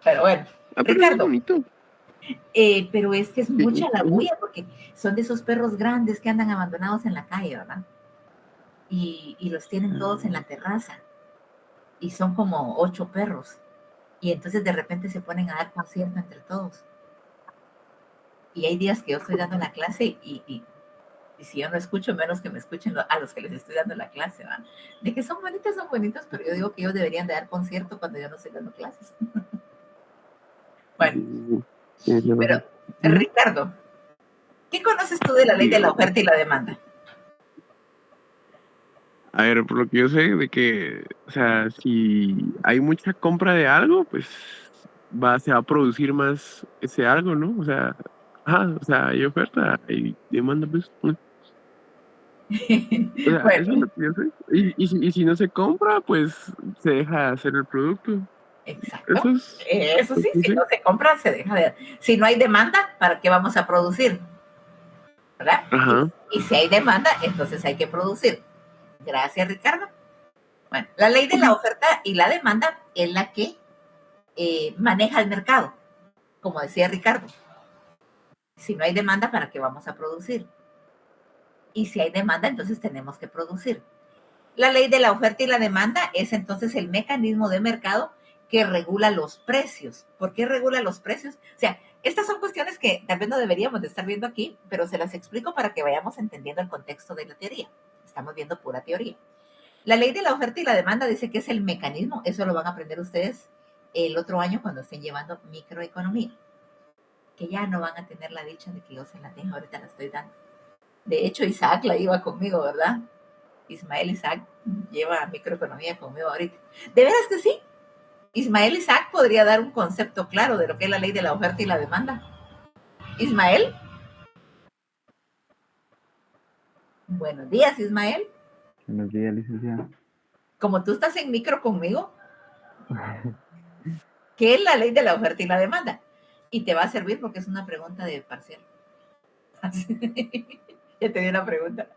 Pero bueno, Ricardo. Es bonito. Pero es que es mucha la bulla porque son de esos perros grandes que andan abandonados en la calle, ¿verdad? Y los tienen todos en la terraza. Y son como 8 perros. Y entonces de repente se ponen a dar concierto entre todos. Y hay días que yo estoy dando la clase y si yo no escucho, menos que me escuchen a los que les estoy dando la clase, ¿verdad? De que son bonitos, pero yo digo que ellos deberían de dar concierto cuando yo no estoy dando clases. Bueno, pero Ricardo, ¿qué conoces tú de la ley de la oferta y la demanda? A ver, por lo que yo sé, de que, o sea, si hay mucha compra de algo, pues se va a producir más ese algo, ¿no? O sea, hay oferta y demanda, pues. O sea, bueno, eso es lo que yo sé. Y si no se compra, pues se deja hacer el producto. Exacto. Eso sí, si no se compra, se deja de... Si no hay demanda, ¿para qué vamos a producir? ¿Verdad? Ajá. Y si hay demanda, entonces hay que producir. Gracias, Ricardo. Bueno, la ley de la oferta y la demanda es la que maneja el mercado, como decía Ricardo. Si no hay demanda, ¿para qué vamos a producir? Y si hay demanda, entonces tenemos que producir. La ley de la oferta y la demanda es entonces el mecanismo de mercado que regula los precios. ¿Por qué regula los precios? O sea, estas son cuestiones que tal vez no deberíamos de estar viendo aquí, pero se las explico para que vayamos entendiendo el contexto de la teoría. Estamos viendo pura teoría. La ley de la oferta y la demanda dice que es el mecanismo, eso lo van a aprender ustedes el otro año cuando estén llevando microeconomía, que ya no van a tener la dicha de que yo se la tenga, ahorita la estoy dando. De hecho, Isaac la iba conmigo, ¿verdad? Isaac lleva microeconomía conmigo ahorita. ¿De veras que sí? Isaac podría dar un concepto claro de lo que es la ley de la oferta y la demanda. Ismael. Buenos días, Ismael. Buenos días, licenciada. Como tú estás en micro conmigo, ¿qué es la ley de la oferta y la demanda? Y te va a servir porque es una pregunta de parcial. Ya te di una pregunta.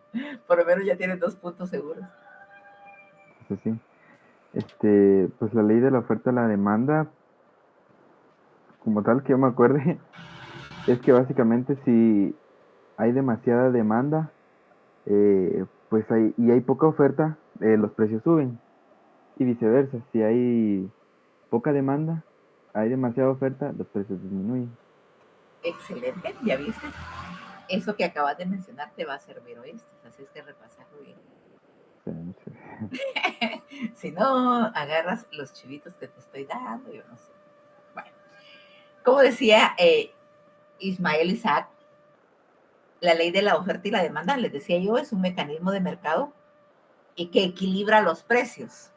Por lo menos ya tienes 2 puntos seguros. Sí. Pues la ley de la oferta y la demanda, como tal que yo me acuerde, es que básicamente si hay demasiada demanda, pues hay poca oferta, los precios suben. Y viceversa, si hay poca demanda, hay demasiada oferta, los precios disminuyen. Excelente, ya viste. Eso que acabas de mencionar te va a servir, ¿oíste? Así es que repasarlo bien. Si no, agarras los chivitos que te estoy dando, yo no sé. Bueno, como decía Ismael Isaac, la ley de la oferta y la demanda, les decía yo, es un mecanismo de mercado y que equilibra los precios.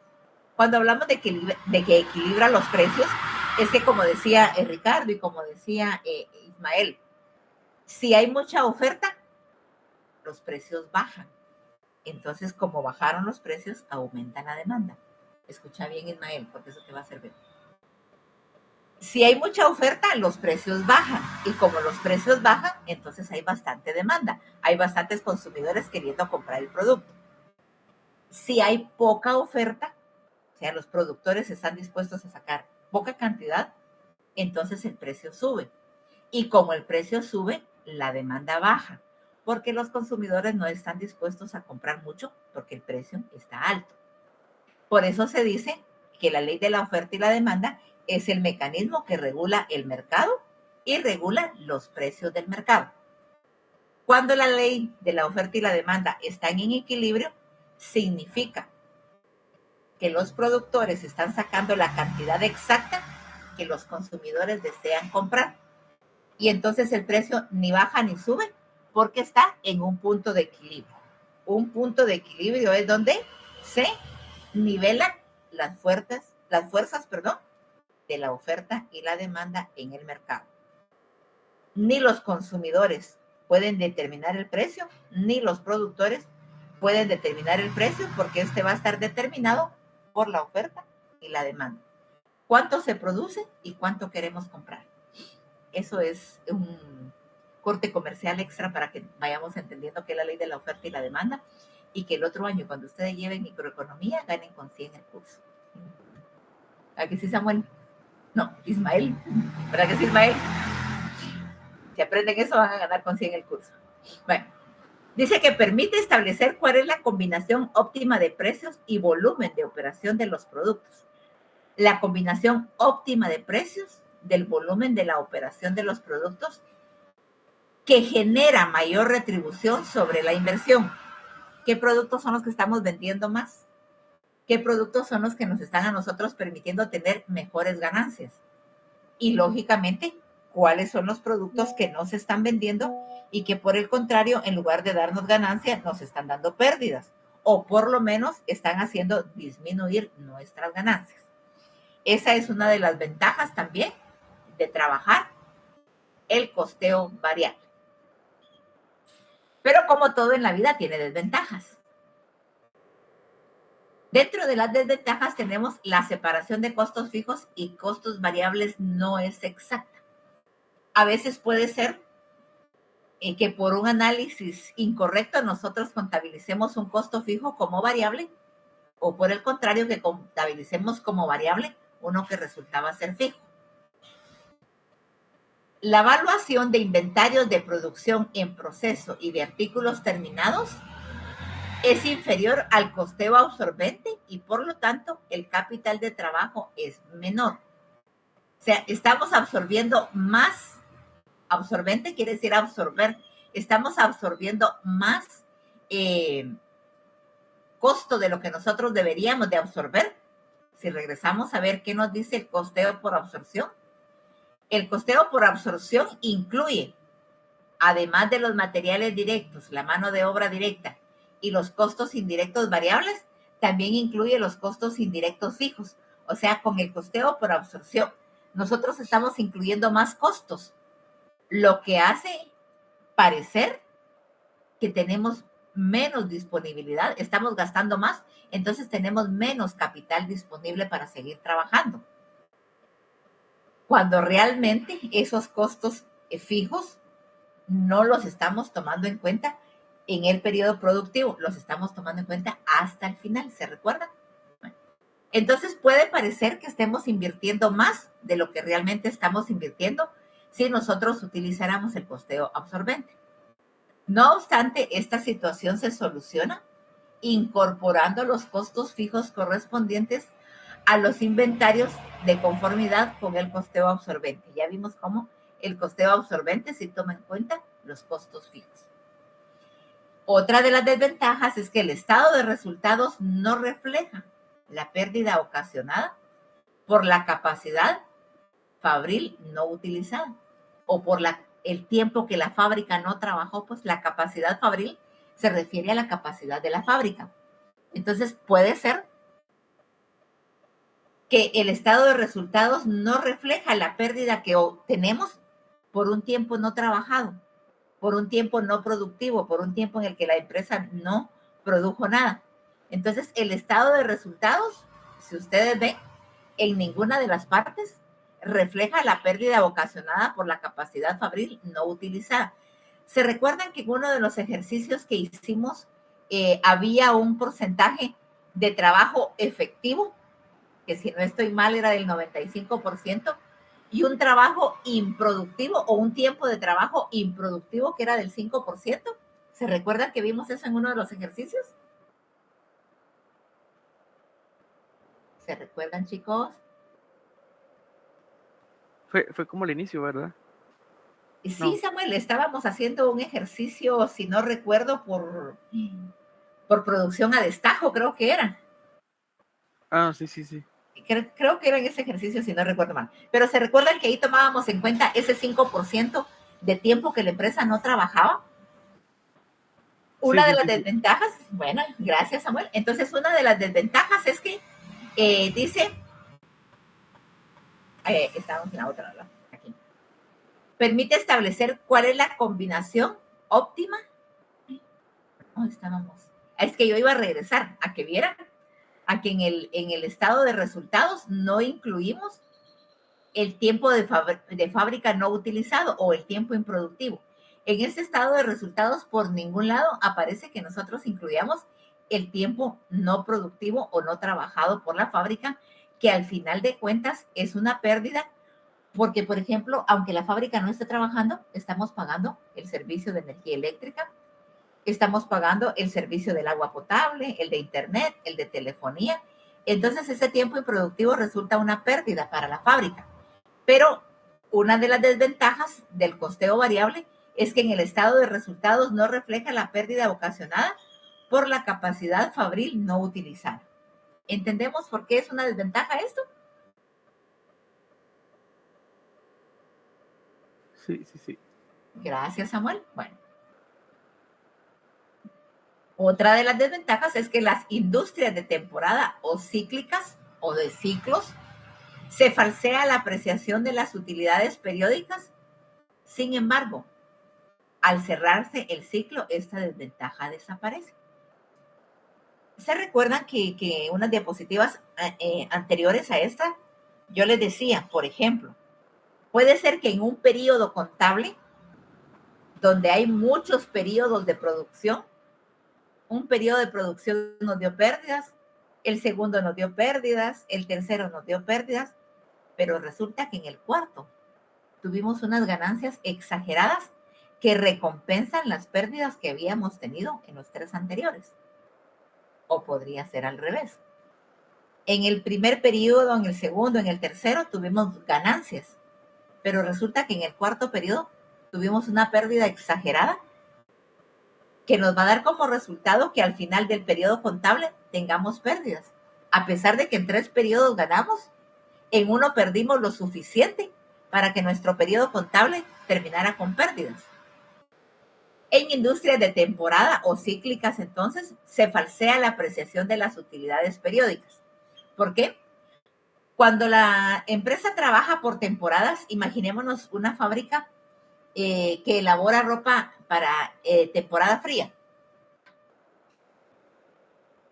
Cuando hablamos de que equilibra los precios, es que como decía Ricardo y como decía Ismael, si hay mucha oferta, los precios bajan. Entonces, como bajaron los precios, aumenta la demanda. Escucha bien, Ismael, porque eso te va a servir. Si hay mucha oferta, los precios bajan. Y como los precios bajan, entonces hay bastante demanda. Hay bastantes consumidores queriendo comprar el producto. Si hay poca oferta, o sea, los productores están dispuestos a sacar poca cantidad, entonces el precio sube. Y como el precio sube, la demanda baja, porque los consumidores no están dispuestos a comprar mucho porque el precio está alto. Por eso se dice que la ley de la oferta y la demanda es el mecanismo que regula el mercado y regula los precios del mercado. Cuando la ley de la oferta y la demanda están en equilibrio, significa que los productores están sacando la cantidad exacta que los consumidores desean comprar. Y entonces el precio ni baja ni sube porque está en un punto de equilibrio. Un punto de equilibrio es donde se nivelan las fuerzas, de la oferta y la demanda en el mercado. Ni los consumidores pueden determinar el precio, ni los productores pueden determinar el precio porque este va a estar determinado por la oferta y la demanda. ¿Cuánto se produce y cuánto queremos comprar? Eso es un corte comercial extra para que vayamos entendiendo qué es la ley de la oferta y la demanda y que el otro año, cuando ustedes lleven microeconomía, ganen con 100 el curso. ¿Verdad que sí, Samuel? No, Ismael. ¿Verdad que sí, Ismael? Si aprenden eso, van a ganar con 100 el curso. Bueno, dice que permite establecer cuál es la combinación óptima de precios y volumen de operación de los productos. La combinación óptima de precios, del volumen de la operación de los productos, que genera mayor retribución sobre la inversión. ¿Qué productos son los que estamos vendiendo más? ¿Qué productos son los que nos están a nosotros permitiendo tener mejores ganancias? Y lógicamente, ¿cuáles son los productos que no se están vendiendo y que por el contrario, en lugar de darnos ganancias, nos están dando pérdidas? O por lo menos están haciendo disminuir nuestras ganancias. Esa es una de las ventajas también de trabajar el costeo variable. Pero como todo en la vida tiene desventajas. Dentro de las desventajas tenemos la separación de costos fijos y costos variables no es exacta. A veces puede ser que por un análisis incorrecto nosotros contabilicemos un costo fijo como variable o por el contrario que contabilicemos como variable uno que resultaba ser fijo. La evaluación de inventarios de producción en proceso y de artículos terminados es inferior al costeo absorbente y por lo tanto el capital de trabajo es menor. O sea, estamos absorbiendo más, absorbente quiere decir absorber, estamos absorbiendo más costo de lo que nosotros deberíamos de absorber. Si regresamos a ver qué nos dice el costeo por absorción. El costeo por absorción incluye, además de los materiales directos, la mano de obra directa y los costos indirectos variables, también incluye los costos indirectos fijos. O sea, con el costeo por absorción, nosotros estamos incluyendo más costos, lo que hace parecer que tenemos menos disponibilidad, estamos gastando más, entonces tenemos menos capital disponible para seguir trabajando. Cuando realmente esos costos fijos no los estamos tomando en cuenta en el periodo productivo, los estamos tomando en cuenta hasta el final, ¿se recuerdan? Bueno, Entonces puede parecer que estemos invirtiendo más de lo que realmente estamos invirtiendo si nosotros utilizáramos el costeo absorbente. No obstante, esta situación se soluciona incorporando los costos fijos correspondientes a los inventarios de conformidad con el costeo absorbente. Ya vimos cómo el costeo absorbente sí toma en cuenta los costos fijos. Otra de las desventajas es que el estado de resultados no refleja la pérdida ocasionada por la capacidad fabril no utilizada o por el tiempo que la fábrica no trabajó, pues la capacidad fabril se refiere a la capacidad de la fábrica. Entonces puede ser que el estado de resultados no refleja la pérdida que tenemos por un tiempo no trabajado, por un tiempo no productivo, por un tiempo en el que la empresa no produjo nada. Entonces, el estado de resultados, si ustedes ven, en ninguna de las partes refleja la pérdida ocasionada por la capacidad fabril no utilizada. ¿Se recuerdan que en uno de los ejercicios que hicimos había un porcentaje de trabajo efectivo, que si no estoy mal era del 95%, y un trabajo improductivo o un tiempo de trabajo improductivo que era del 5%? ¿Se recuerdan que vimos eso en uno de los ejercicios? ¿Se recuerdan, chicos? Fue como el inicio, ¿verdad? Sí, No. Samuel, estábamos haciendo un ejercicio, si no recuerdo, por producción a destajo, creo que era. Ah, sí. Creo que era en ese ejercicio, si no recuerdo mal. Pero se recuerdan que ahí tomábamos en cuenta ese 5% de tiempo que la empresa no trabajaba. Una de las desventajas, bueno, gracias, Samuel. Entonces, una de las desventajas es que dice, estamos en la otra, ¿verdad? Aquí. Permite establecer cuál es la combinación óptima. ¿Dónde estábamos? Es que yo iba a regresar a que vieran a que en el estado de resultados no incluimos el tiempo de fábrica no utilizado o el tiempo improductivo. En este estado de resultados, por ningún lado aparece que nosotros incluyamos el tiempo no productivo o no trabajado por la fábrica, que al final de cuentas es una pérdida, porque, por ejemplo, aunque la fábrica no esté trabajando, estamos pagando el servicio de energía eléctrica, estamos pagando el servicio del agua potable, el de internet, el de telefonía. Entonces, ese tiempo improductivo resulta una pérdida para la fábrica. Pero una de las desventajas del costeo variable es que en el estado de resultados no refleja la pérdida ocasionada por la capacidad fabril no utilizada. ¿Entendemos por qué es una desventaja esto? Sí. Gracias, Samuel. Bueno. Otra de las desventajas es que las industrias de temporada o cíclicas o de ciclos se falsea la apreciación de las utilidades periódicas. Sin embargo, al cerrarse el ciclo, esta desventaja desaparece. ¿Se recuerdan que unas diapositivas anteriores a esta, yo les decía, por ejemplo, puede ser que en un periodo contable, donde hay muchos periodos de producción, un periodo de producción nos dio pérdidas, el segundo nos dio pérdidas, el tercero nos dio pérdidas, pero resulta que en el cuarto tuvimos unas ganancias exageradas que recompensan las pérdidas que habíamos tenido en los 3 anteriores. O podría ser al revés. En el primer periodo, en el segundo, en el tercero tuvimos ganancias, pero resulta que en el cuarto periodo tuvimos una pérdida exagerada que nos va a dar como resultado que al final del periodo contable tengamos pérdidas. A pesar de que en 3 periodos ganamos, en uno perdimos lo suficiente para que nuestro periodo contable terminara con pérdidas. En industrias de temporada o cíclicas, entonces, se falsea la apreciación de las utilidades periódicas. ¿Por qué? Cuando la empresa trabaja por temporadas, imaginémonos una fábrica que elabora ropa para temporada fría.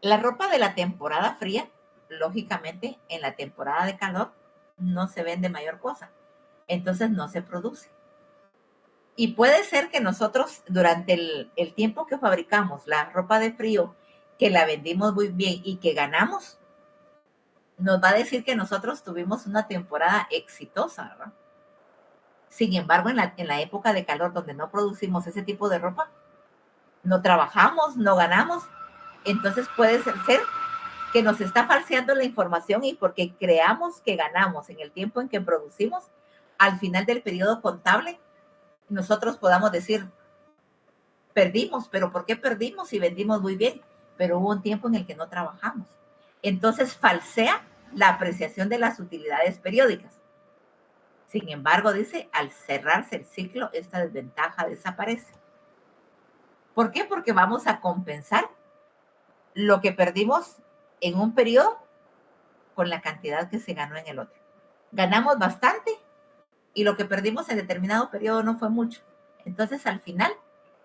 La ropa de la temporada fría, lógicamente, en la temporada de calor, no se vende mayor cosa. Entonces no se produce. Y puede ser que nosotros, durante el tiempo que fabricamos la ropa de frío, que la vendimos muy bien y que ganamos, nos va a decir que nosotros tuvimos una temporada exitosa, ¿verdad? Sin embargo, en la época de calor donde no producimos ese tipo de ropa, no trabajamos, no ganamos, entonces puede ser que nos está falseando la información y porque creamos que ganamos en el tiempo en que producimos, al final del periodo contable, nosotros podamos decir, perdimos, pero ¿por qué perdimos si vendimos muy bien? Pero hubo un tiempo en el que no trabajamos. Entonces falsea la apreciación de las utilidades periódicas. Sin embargo, dice, al cerrarse el ciclo, esta desventaja desaparece. ¿Por qué? Porque vamos a compensar lo que perdimos en un periodo con la cantidad que se ganó en el otro. Ganamos bastante y lo que perdimos en determinado periodo no fue mucho. Entonces, al final,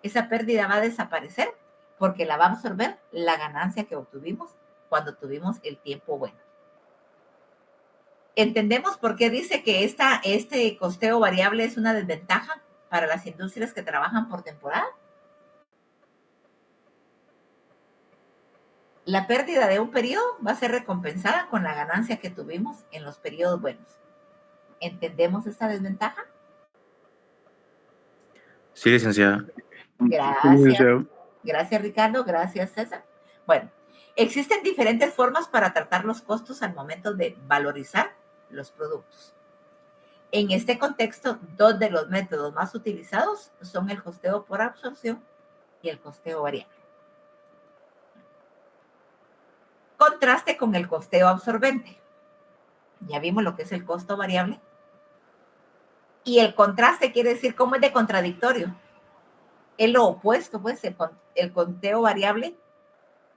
esa pérdida va a desaparecer porque la va a absorber la ganancia que obtuvimos cuando tuvimos el tiempo bueno. ¿Entendemos por qué dice que este costeo variable es una desventaja para las industrias que trabajan por temporada? La pérdida de un periodo va a ser recompensada con la ganancia que tuvimos en los periodos buenos. ¿Entendemos esta desventaja? Sí, licenciada. Gracias. Gracias, Ricardo. Gracias, César. Bueno, existen diferentes formas para tratar los costos al momento de valorizar los productos. En este contexto, dos de los métodos más utilizados son el costeo por absorción y el costeo variable. Contraste con el costeo absorbente. Ya vimos lo que es el costo variable. Y el contraste quiere decir cómo es de contradictorio. Es lo opuesto, pues el costeo variable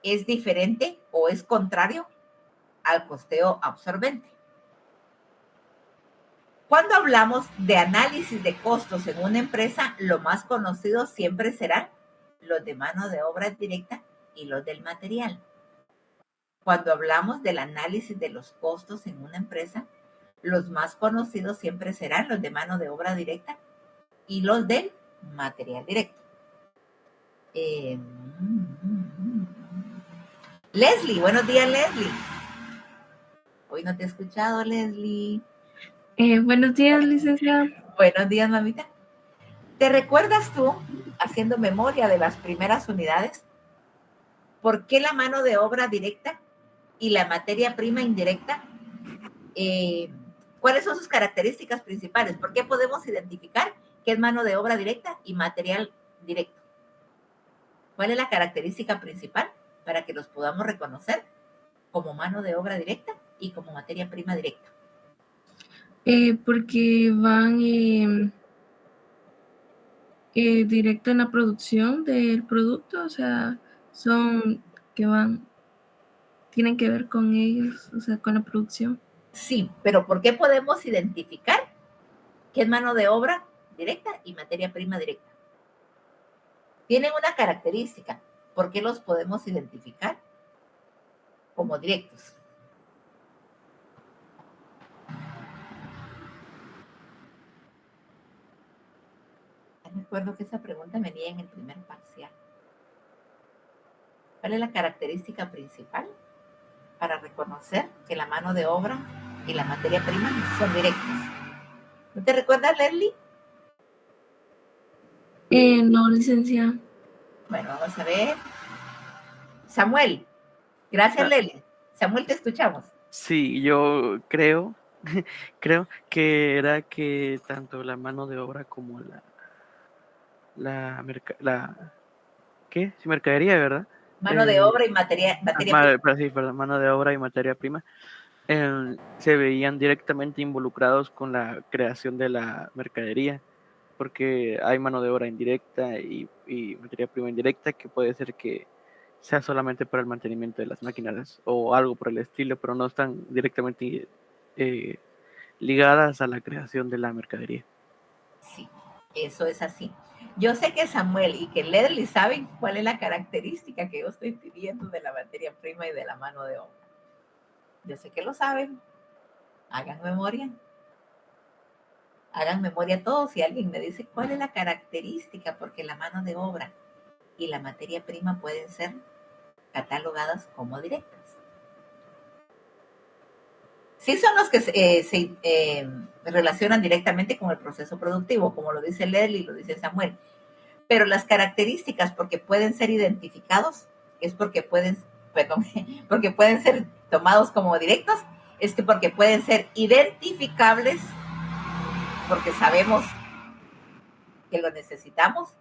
es diferente o es contrario al costeo absorbente. Cuando hablamos de análisis de costos en una empresa, lo más conocido siempre serán los de mano de obra directa y los del material. Cuando hablamos del análisis de los costos en una empresa, los más conocidos siempre serán los de mano de obra directa y los del material directo. Leslie, buenos días, Leslie. Hoy no te he escuchado, Leslie. Buenos días, licenciada. Buenos días, mamita. ¿Te recuerdas tú, haciendo memoria de las primeras unidades, por qué la mano de obra directa y la materia prima indirecta, cuáles son sus características principales? ¿Por qué podemos identificar qué es mano de obra directa y material directo? ¿Cuál es la característica principal para que los podamos reconocer como mano de obra directa y como materia prima directa? Porque van directo en la producción del producto, o sea, son que tienen que ver con ellos, o sea, con la producción. Sí, pero ¿por qué podemos identificar qué es mano de obra directa y materia prima directa? Tienen una característica. ¿Por qué los podemos identificar como directos? Recuerdo que esa pregunta venía en el primer parcial. ¿Cuál es la característica principal para reconocer que la mano de obra y la materia prima son directos? ¿No te recuerdas, Leslie? No, licenciada. Bueno, vamos a ver. Samuel. Gracias, Leslie. Samuel, te escuchamos. Sí, yo creo que era que tanto la mano de obra como ¿qué? Sí, mercadería, ¿verdad? Mano de obra y materia prima. Sí, perdón, mano de obra y materia prima se veían directamente involucrados con la creación de la mercadería, porque hay mano de obra indirecta y materia prima indirecta que puede ser que sea solamente para el mantenimiento de las máquinas o algo por el estilo, pero no están directamente ligadas a la creación de la mercadería. Sí, eso es así. Yo sé que Samuel y que Leslie saben cuál es la característica que yo estoy pidiendo de la materia prima y de la mano de obra. Yo sé que lo saben. Hagan memoria. Hagan memoria todos. Si alguien me dice cuál es la característica, porque la mano de obra y la materia prima pueden ser catalogadas como directas. Sí son los que se relacionan directamente con el proceso productivo, como lo dice Leslie y lo dice Samuel. Pero las características, porque pueden ser identificados, es porque pueden ser tomados como directos, es que porque pueden ser identificables, porque sabemos que lo necesitamos,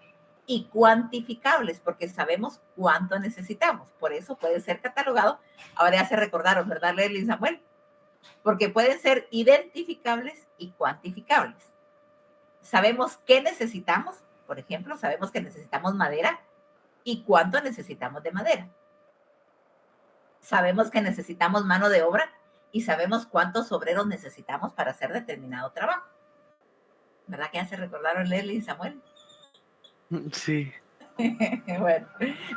y cuantificables, porque sabemos cuánto necesitamos. Por eso puede ser catalogado. Ahora ya se recordaron, ¿verdad, Leslie y Samuel? Porque pueden ser identificables y cuantificables. Sabemos qué necesitamos, por ejemplo, sabemos que necesitamos madera y cuánto necesitamos de madera. Sabemos que necesitamos mano de obra y sabemos cuántos obreros necesitamos para hacer determinado trabajo. ¿Verdad que ya se recordaron Leslie y Samuel? Sí. Bueno,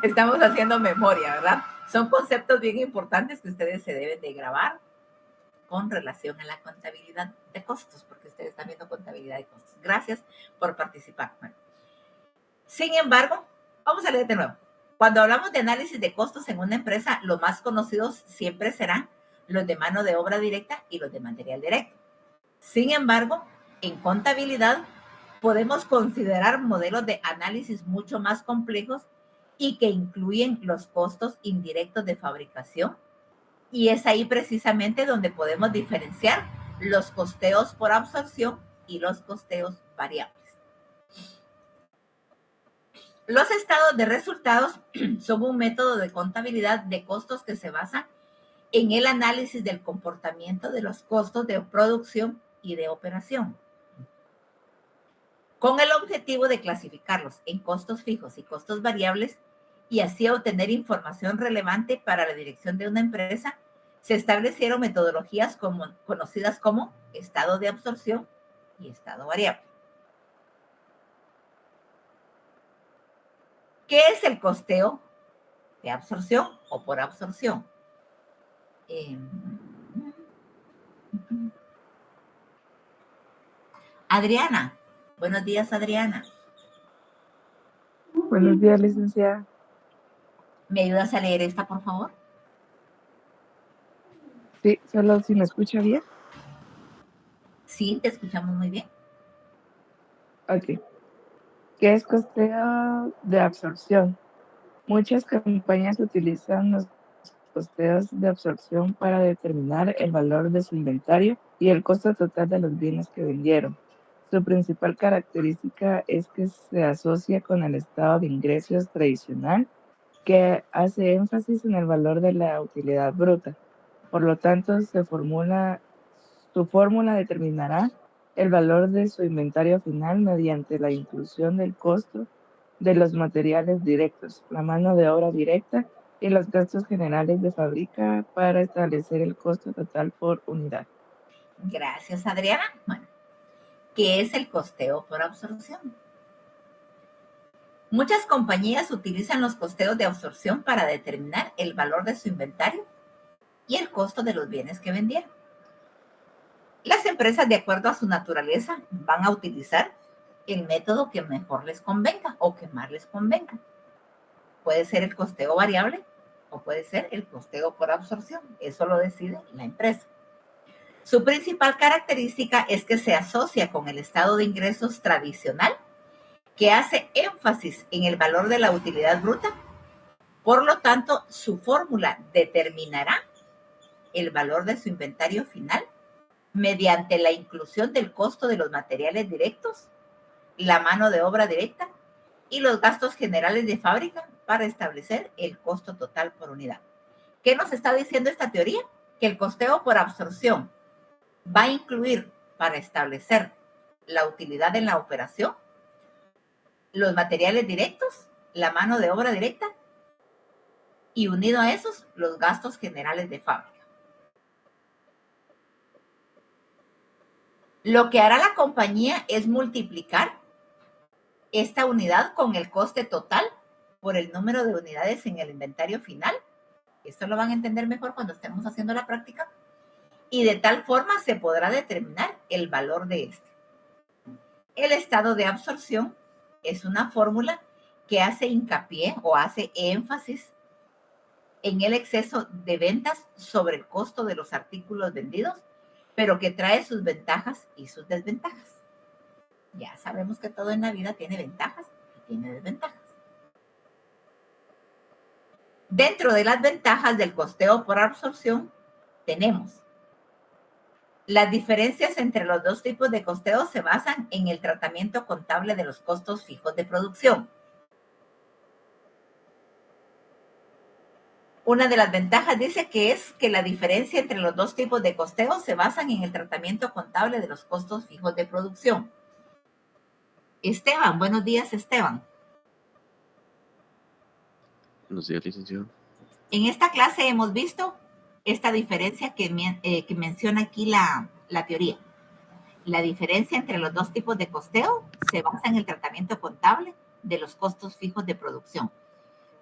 estamos haciendo memoria, ¿verdad? Son conceptos bien importantes que ustedes se deben de grabar con relación a la contabilidad de costos, porque ustedes están viendo contabilidad de costos. Gracias por participar. Bueno. Sin embargo, vamos a leer de nuevo. Cuando hablamos de análisis de costos en una empresa, los más conocidos siempre serán los de mano de obra directa y los de material directo. Sin embargo, en contabilidad podemos considerar modelos de análisis mucho más complejos y que incluyen los costos indirectos de fabricación. Y es ahí precisamente donde podemos diferenciar los costeos por absorción y los costeos variables. Los estados de resultados son un método de contabilidad de costos que se basa en el análisis del comportamiento de los costos de producción y de operación, con el objetivo de clasificarlos en costos fijos y costos variables y así obtener información relevante para la dirección de una empresa. Se establecieron metodologías conocidas como estado de absorción y estado variable. ¿Qué es el costeo de absorción o por absorción? Adriana. Buenos días, Adriana. Buenos días, licenciada. ¿Me ayudas a leer esta, por favor? Sí, solo si me escucha bien. Sí, te escuchamos muy bien. Ok. ¿Qué es costeo de absorción? Muchas compañías utilizan los costeos de absorción para determinar el valor de su inventario y el costo total de los bienes que vendieron. Su principal característica es que se asocia con el estado de ingresos tradicional, que hace énfasis en el valor de la utilidad bruta. Por lo tanto, su fórmula determinará el valor de su inventario final mediante la inclusión del costo de los materiales directos, la mano de obra directa y los gastos generales de fábrica para establecer el costo total por unidad. Gracias, Adriana. Bueno, ¿qué es el costeo por absorción? Muchas compañías utilizan los costeos de absorción para determinar el valor de su inventario y el costo de los bienes que vendieron. Las empresas, de acuerdo a su naturaleza, van a utilizar el método que mejor les convenga o que más les convenga. Puede ser el costeo variable o puede ser el costeo por absorción. Eso lo decide la empresa. Su principal característica es que se asocia con el estado de ingresos tradicional, que hace énfasis en el valor de la utilidad bruta. Por lo tanto, su fórmula determinará el valor de su inventario final mediante la inclusión del costo de los materiales directos, la mano de obra directa y los gastos generales de fábrica para establecer el costo total por unidad. ¿Qué nos está diciendo esta teoría? Que el costeo por absorción va a incluir, para establecer la utilidad en la operación, los materiales directos, la mano de obra directa y unido a esos, los gastos generales de fábrica. Lo que hará la compañía es multiplicar esta unidad con el coste total por el número de unidades en el inventario final. Esto lo van a entender mejor cuando estemos haciendo la práctica. Y de tal forma se podrá determinar el valor de este. El estado de absorción es una fórmula que hace hincapié o hace énfasis en el exceso de ventas sobre el costo de los artículos vendidos pero que trae sus ventajas y sus desventajas. Ya sabemos que todo en la vida tiene ventajas y tiene desventajas. Dentro de las ventajas del costeo por absorción tenemos las diferencias entre los dos tipos de costeo se basan en el tratamiento contable de los costos fijos de producción. Una de las ventajas dice que es que la diferencia entre los dos tipos de costeo se basan en el tratamiento contable de los costos fijos de producción. Esteban, buenos días, Esteban. Buenos días, licenciado. En esta clase hemos visto esta diferencia que menciona aquí la teoría. La diferencia entre los dos tipos de costeo se basa en el tratamiento contable de los costos fijos de producción.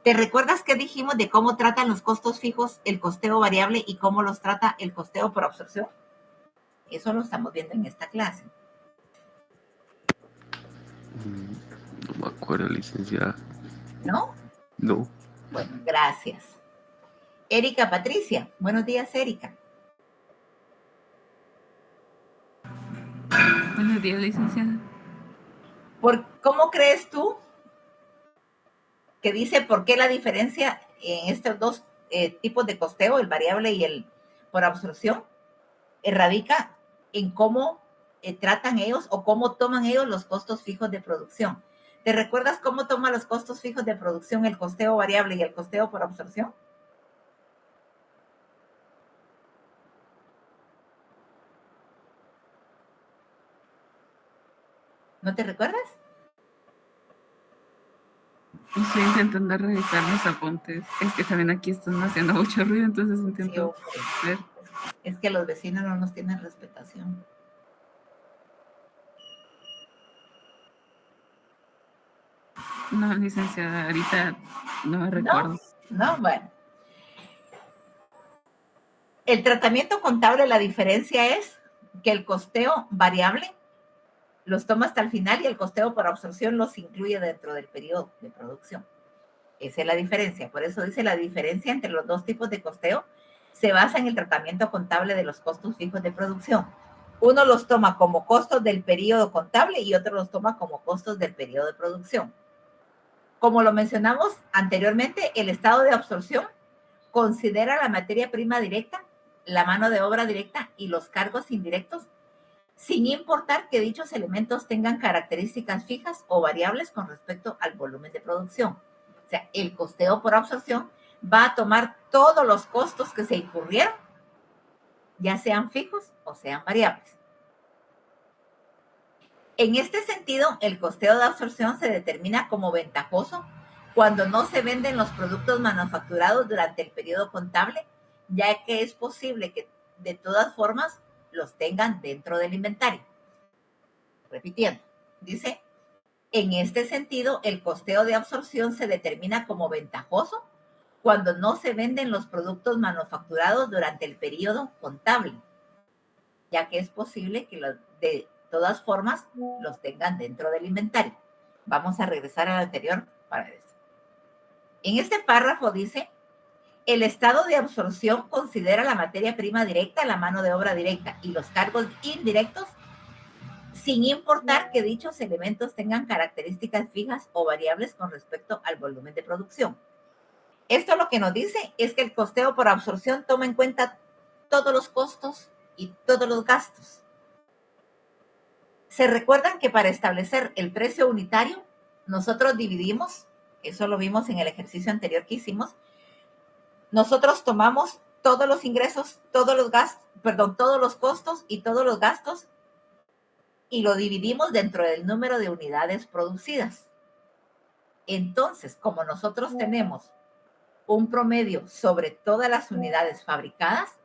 ¿Te recuerdas qué dijimos de cómo tratan los costos fijos el costeo variable y cómo los trata el costeo por absorción? Eso lo estamos viendo en esta clase. No me acuerdo, licenciada. ¿No? No. Bueno, gracias. Erika Patricia. Buenos días, Erika. Buenos días, licenciada. ¿Cómo crees tú que dice por qué la diferencia en estos dos tipos de costeo, el variable y el por absorción, radica en cómo tratan ellos o cómo toman ellos los costos fijos de producción? ¿Te recuerdas cómo toma los costos fijos de producción el costeo variable y el costeo por absorción? ¿No te recuerdas? Estoy intentando revisar los apuntes. Es que también aquí están haciendo mucho ruido, entonces intento ver. Es que los vecinos no nos tienen respetación. No, licenciada, ahorita no me recuerdo. No, bueno. El tratamiento contable, la diferencia es que el costeo variable los toma hasta el final y el costeo por absorción los incluye dentro del periodo de producción. Esa es la diferencia. Por eso dice la diferencia entre los dos tipos de costeo se basa en el tratamiento contable de los costos fijos de producción. Uno los toma como costos del periodo contable y otro los toma como costos del periodo de producción. Como lo mencionamos anteriormente, el estado de absorción considera la materia prima directa, la mano de obra directa y los cargos indirectos, sin importar que dichos elementos tengan características fijas o variables con respecto al volumen de producción. O sea, el costeo por absorción va a tomar todos los costos que se incurrieron, ya sean fijos o sean variables. En este sentido, el costeo de absorción se determina como ventajoso cuando no se venden los productos manufacturados durante el periodo contable, ya que es posible que de todas formas los tengan dentro del inventario. Repitiendo, dice, en este sentido, el costeo de absorción se determina como ventajoso cuando no se venden los productos manufacturados durante el periodo contable, ya que es posible que de todas formas los tengan dentro del inventario. Vamos a regresar al anterior para eso. En este párrafo dice, el estado de absorción considera la materia prima directa, la mano de obra directa y los cargos indirectos, sin importar que dichos elementos tengan características fijas o variables con respecto al volumen de producción. Esto lo que nos dice es que el costeo por absorción toma en cuenta todos los costos y todos los gastos. ¿Se recuerdan que para establecer el precio unitario, nosotros dividimos, eso lo vimos en el ejercicio anterior que hicimos, nosotros tomamos todos los ingresos, todos los gastos, todos los costos y todos los gastos y lo dividimos dentro del número de unidades producidas. Entonces, como nosotros tenemos un promedio sobre todas las unidades fabricadas,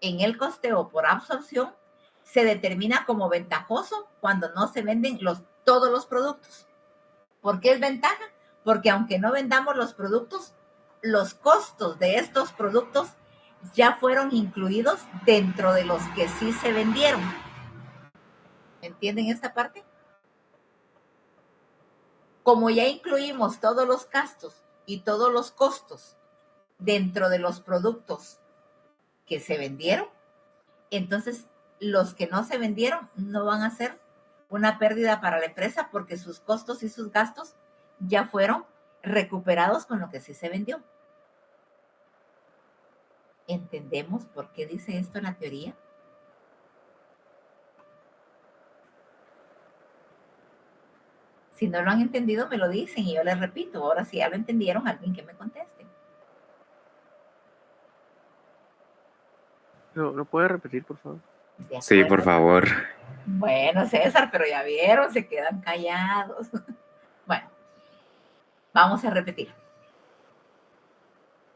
en el costeo por absorción se determina como ventajoso cuando no se venden todos los productos. ¿Por qué es ventaja? Porque aunque no vendamos los productos, los costos de estos productos ya fueron incluidos dentro de los que sí se vendieron. ¿Entienden esta parte? Como ya incluimos todos los gastos y todos los costos dentro de los productos que se vendieron, entonces los que no se vendieron no van a ser una pérdida para la empresa porque sus costos y sus gastos ya fueron recuperados con lo que sí se vendió. ¿Entendemos por qué dice esto en la teoría? Si no lo han entendido, me lo dicen y yo les repito. Ahora, si ya lo entendieron, alguien que me conteste. ¿Lo puede repetir, por favor? Sí, por favor. Bueno, César, pero ya vieron, se quedan callados. Bueno, vamos a repetir.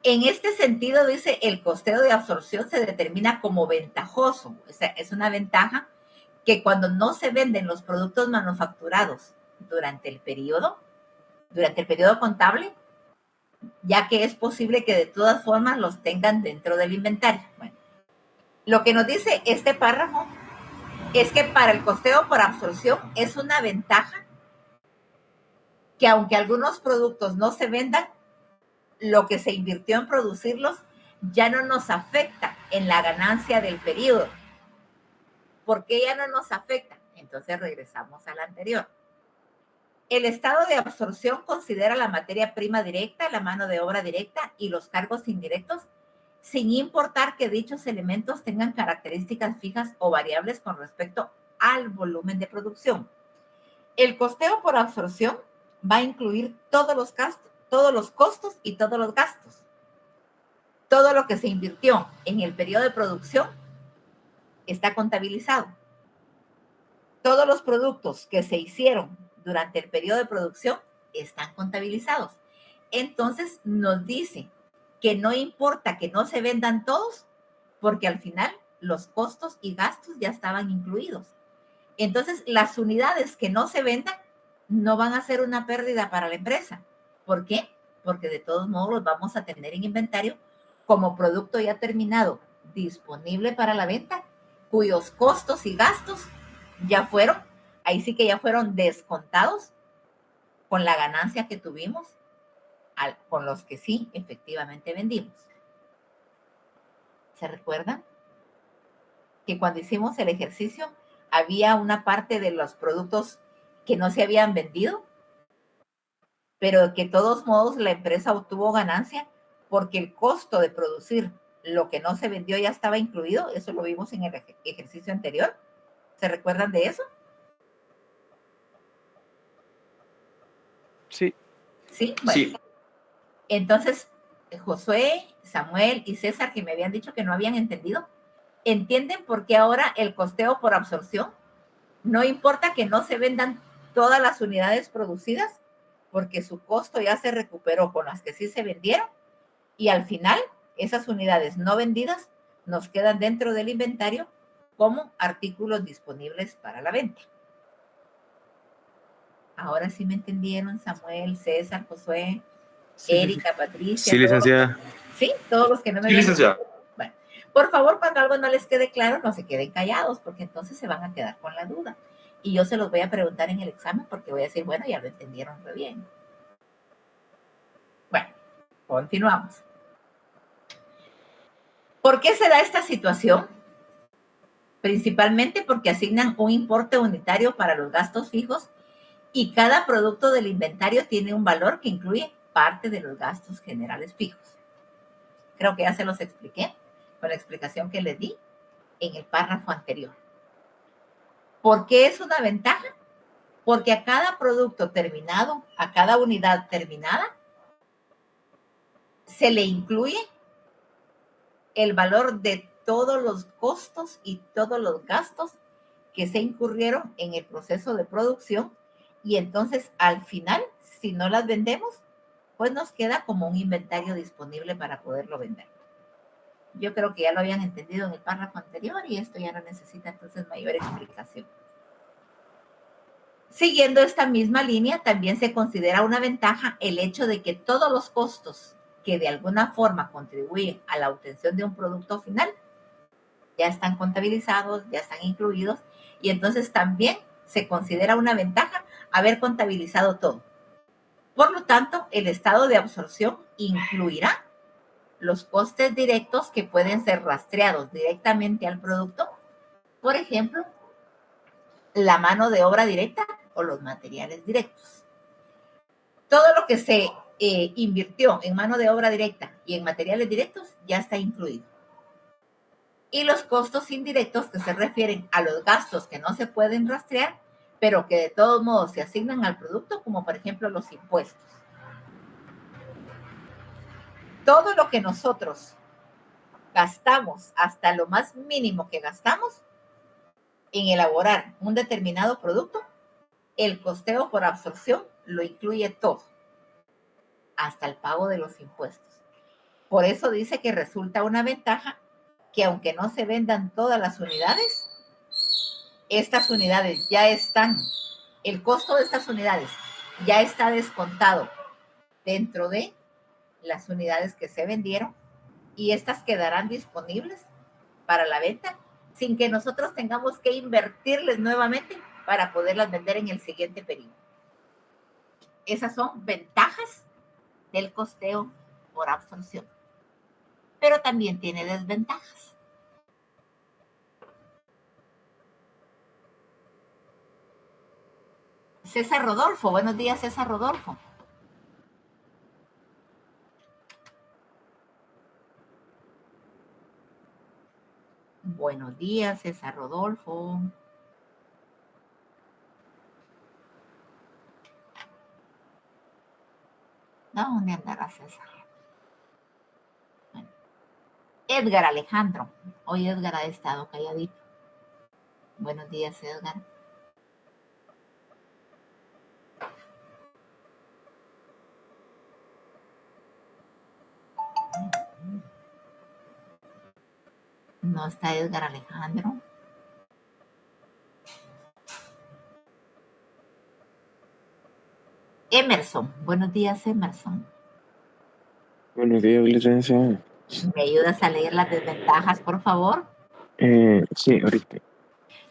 En este sentido, dice, el costeo de absorción se determina como ventajoso. O sea, es una ventaja que cuando no se venden los productos manufacturados durante el periodo contable, ya que es posible que de todas formas los tengan dentro del inventario. Bueno, lo que nos dice este párrafo es que para el costeo por absorción es una ventaja que aunque algunos productos no se vendan, lo que se invirtió en producirlos ya no nos afecta en la ganancia del periodo. ¿Por qué ya no nos afecta? Entonces regresamos al anterior. El estado de absorción considera la materia prima directa, la mano de obra directa y los cargos indirectos, sin importar que dichos elementos tengan características fijas o variables con respecto al volumen de producción. El costeo por absorción va a incluir todos los costos y todos los gastos. Todo lo que se invirtió en el periodo de producción está contabilizado. Todos los productos que se hicieron durante el periodo de producción están contabilizados. Entonces nos dice que no importa que no se vendan todos, porque al final los costos y gastos ya estaban incluidos. Entonces las unidades que no se vendan no van a ser una pérdida para la empresa. ¿Por qué? Porque de todos modos los vamos a tener en inventario como producto ya terminado, disponible para la venta, cuyos costos y gastos ya fueron, ahí sí que ya fueron descontados con la ganancia que tuvimos con los que sí efectivamente vendimos. ¿Se recuerdan? Que cuando hicimos el ejercicio había una parte de los productos que no se habían vendido, pero que de todos modos la empresa obtuvo ganancia porque el costo de producir lo que no se vendió ya estaba incluido. Eso lo vimos en el ejercicio anterior. ¿Se recuerdan de eso? Sí. ¿Sí? Bueno. Sí. Entonces, Josué, Samuel y César, que me habían dicho que no habían entendido, ¿entienden por qué ahora el costeo por absorción? No importa que no se vendan todas las unidades producidas, porque su costo ya se recuperó con las que sí se vendieron, y al final esas unidades no vendidas nos quedan dentro del inventario como artículos disponibles para la venta. Ahora sí me entendieron, Samuel, César, Josué, Erika, Patricia. Sí, licenciada. Sí, todos los que no me ven. Bueno, por favor, cuando algo no les quede claro, no se queden callados, porque entonces se van a quedar con la duda. Y yo se los voy a preguntar en el examen, porque voy a decir, bueno, ya lo entendieron muy bien. Bueno, continuamos. ¿Por qué se da esta situación? Principalmente porque asignan un importe unitario para los gastos fijos y cada producto del inventario tiene un valor que incluye parte de los gastos generales fijos. Creo que ya se los expliqué con la explicación que les di en el párrafo anterior. ¿Por qué es una ventaja? Porque a cada producto terminado, a cada unidad terminada, se le incluye el valor de todos los costos y todos los gastos que se incurrieron en el proceso de producción, y entonces al final, si no las vendemos, pues nos queda como un inventario disponible para poderlo vender. Yo creo que ya lo habían entendido en el párrafo anterior y esto ya no necesita entonces mayor explicación. Siguiendo esta misma línea, también se considera una ventaja el hecho de que todos los costos que de alguna forma contribuyen a la obtención de un producto final ya están contabilizados, ya están incluidos, y entonces también se considera una ventaja haber contabilizado todo. Por lo tanto, el estado de absorción incluirá los costes directos que pueden ser rastreados directamente al producto Por ejemplo, la mano de obra directa o los materiales directos. Todo lo que se invirtió en mano de obra directa y en materiales directos ya está incluido. Y los costos indirectos, que se refieren a los gastos que no se pueden rastrear, pero que de todos modos se asignan al producto, como por ejemplo los impuestos. Todo lo que nosotros gastamos, hasta lo más mínimo que gastamos en elaborar un determinado producto, el costeo por absorción lo incluye todo, hasta el pago de los impuestos. Por eso dice que resulta una ventaja que aunque no se vendan todas las unidades, estas unidades ya están, el costo de estas unidades ya está descontado dentro de las unidades que se vendieron y estas quedarán disponibles para la venta sin que nosotros tengamos que invertirles nuevamente para poderlas vender en el siguiente periodo. Esas son ventajas del costeo por absorción. Pero también tiene desventajas. César Rodolfo, buenos días, César Rodolfo. Buenos días, César Rodolfo. ¿Dónde andará César? Bueno. Edgar Alejandro. Hoy Edgar ha estado calladito. Buenos días, Edgar. No está Edgar Alejandro. Emerson. Buenos días, Emerson. Buenos días, licencia. ¿Me ayudas a leer las desventajas, por favor? Sí, ahorita.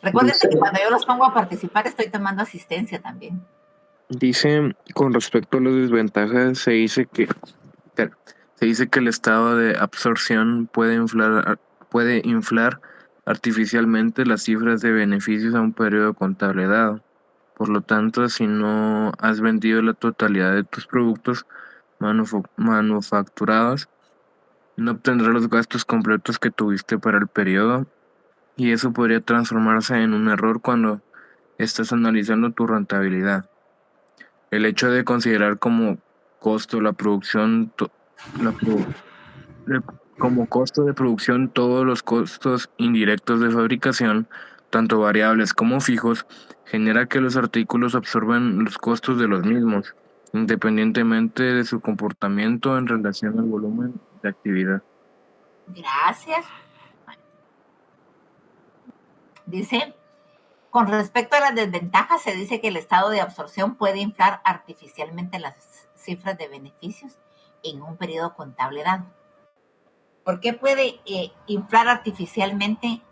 Recuérdense que cuando yo los pongo a participar estoy tomando asistencia también. Dice, con respecto a las desventajas, se dice que el estado de absorción puede inflar artificialmente las cifras de beneficios a un periodo contable dado. Por lo tanto, si no has vendido la totalidad de tus productos manufacturados, no obtendrás los gastos completos que tuviste para el periodo, y eso podría transformarse en un error cuando estás analizando tu rentabilidad. El hecho de considerar como costo la producción, como costo de producción todos los costos indirectos de fabricación, tanto variables como fijos, genera que los artículos absorben los costos de los mismos, independientemente de su comportamiento en relación al volumen de actividad. Gracias. Dice, con respecto a las desventajas, se dice que el estado de absorción puede inflar artificialmente las cifras de beneficios en un periodo contable dado. ¿Por qué puede inflar artificialmente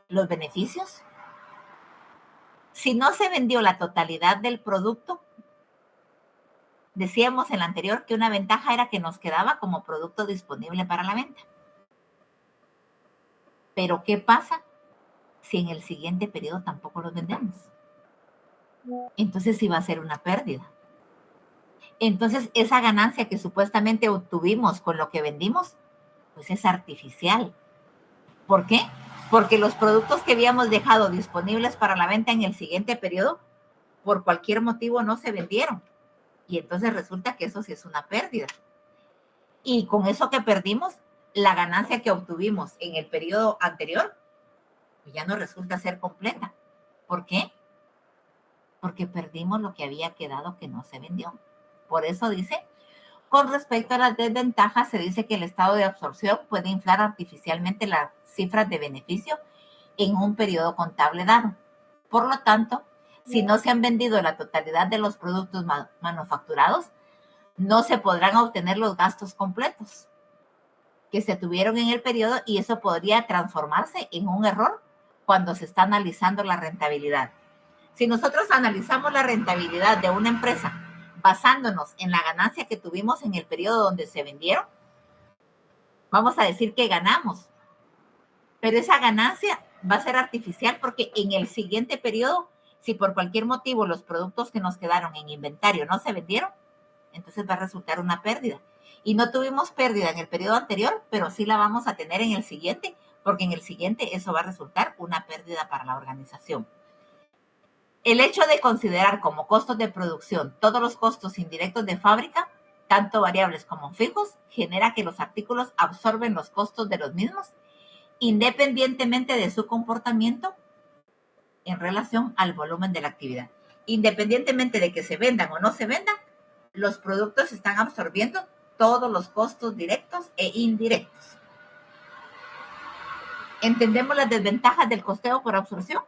los beneficios? Si no se vendió la totalidad del producto, decíamos en la anterior que una ventaja era que nos quedaba como producto disponible para la venta. Pero ¿qué pasa si en el siguiente periodo tampoco los vendemos? Entonces sí va a ser una pérdida. Entonces esa ganancia que supuestamente obtuvimos con lo que vendimos, pues es artificial. ¿Por qué? Porque los productos que habíamos dejado disponibles para la venta en el siguiente periodo, por cualquier motivo no se vendieron. Y entonces resulta que eso sí es una pérdida. Y con eso que perdimos, la ganancia que obtuvimos en el periodo anterior, pues ya no resulta ser completa. ¿Por qué? Porque perdimos lo que había quedado que no se vendió. Por eso dice, con respecto a las desventajas, se dice que el estado de absorción puede inflar artificialmente las cifras de beneficio en un periodo contable dado. Por lo tanto, si no se han vendido la totalidad de los productos manufacturados, no se podrán obtener los gastos completos que se tuvieron en el periodo, y eso podría transformarse en un error cuando se está analizando la rentabilidad. Si nosotros analizamos la rentabilidad de una empresa basándonos en la ganancia que tuvimos en el periodo donde se vendieron, vamos a decir que ganamos. Pero esa ganancia va a ser artificial porque en el siguiente periodo, si por cualquier motivo los productos que nos quedaron en inventario no se vendieron, entonces va a resultar una pérdida. Y no tuvimos pérdida en el periodo anterior, pero sí la vamos a tener en el siguiente, porque en el siguiente eso va a resultar una pérdida para la organización. El hecho de considerar como costos de producción todos los costos indirectos de fábrica, tanto variables como fijos, genera que los artículos absorben los costos de los mismos, independientemente de su comportamiento en relación al volumen de la actividad. Independientemente de que se vendan o no se vendan, los productos están absorbiendo todos los costos directos e indirectos. ¿Entendemos las desventajas del costeo por absorción?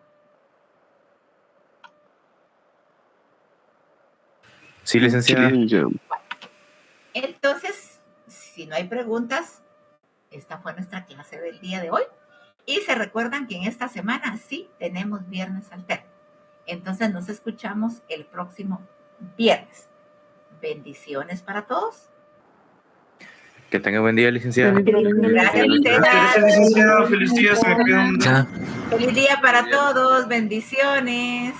Sí, licenciada. Entonces, si no hay preguntas, esta fue nuestra clase del día de hoy. Y se recuerdan que en esta semana sí tenemos viernes alterno. Entonces nos escuchamos el próximo viernes. Bendiciones para todos. Que tenga buen día, licenciada. Gracias, licenciada. Feliz día, se me cuidan. Feliz día para todos. Bendiciones.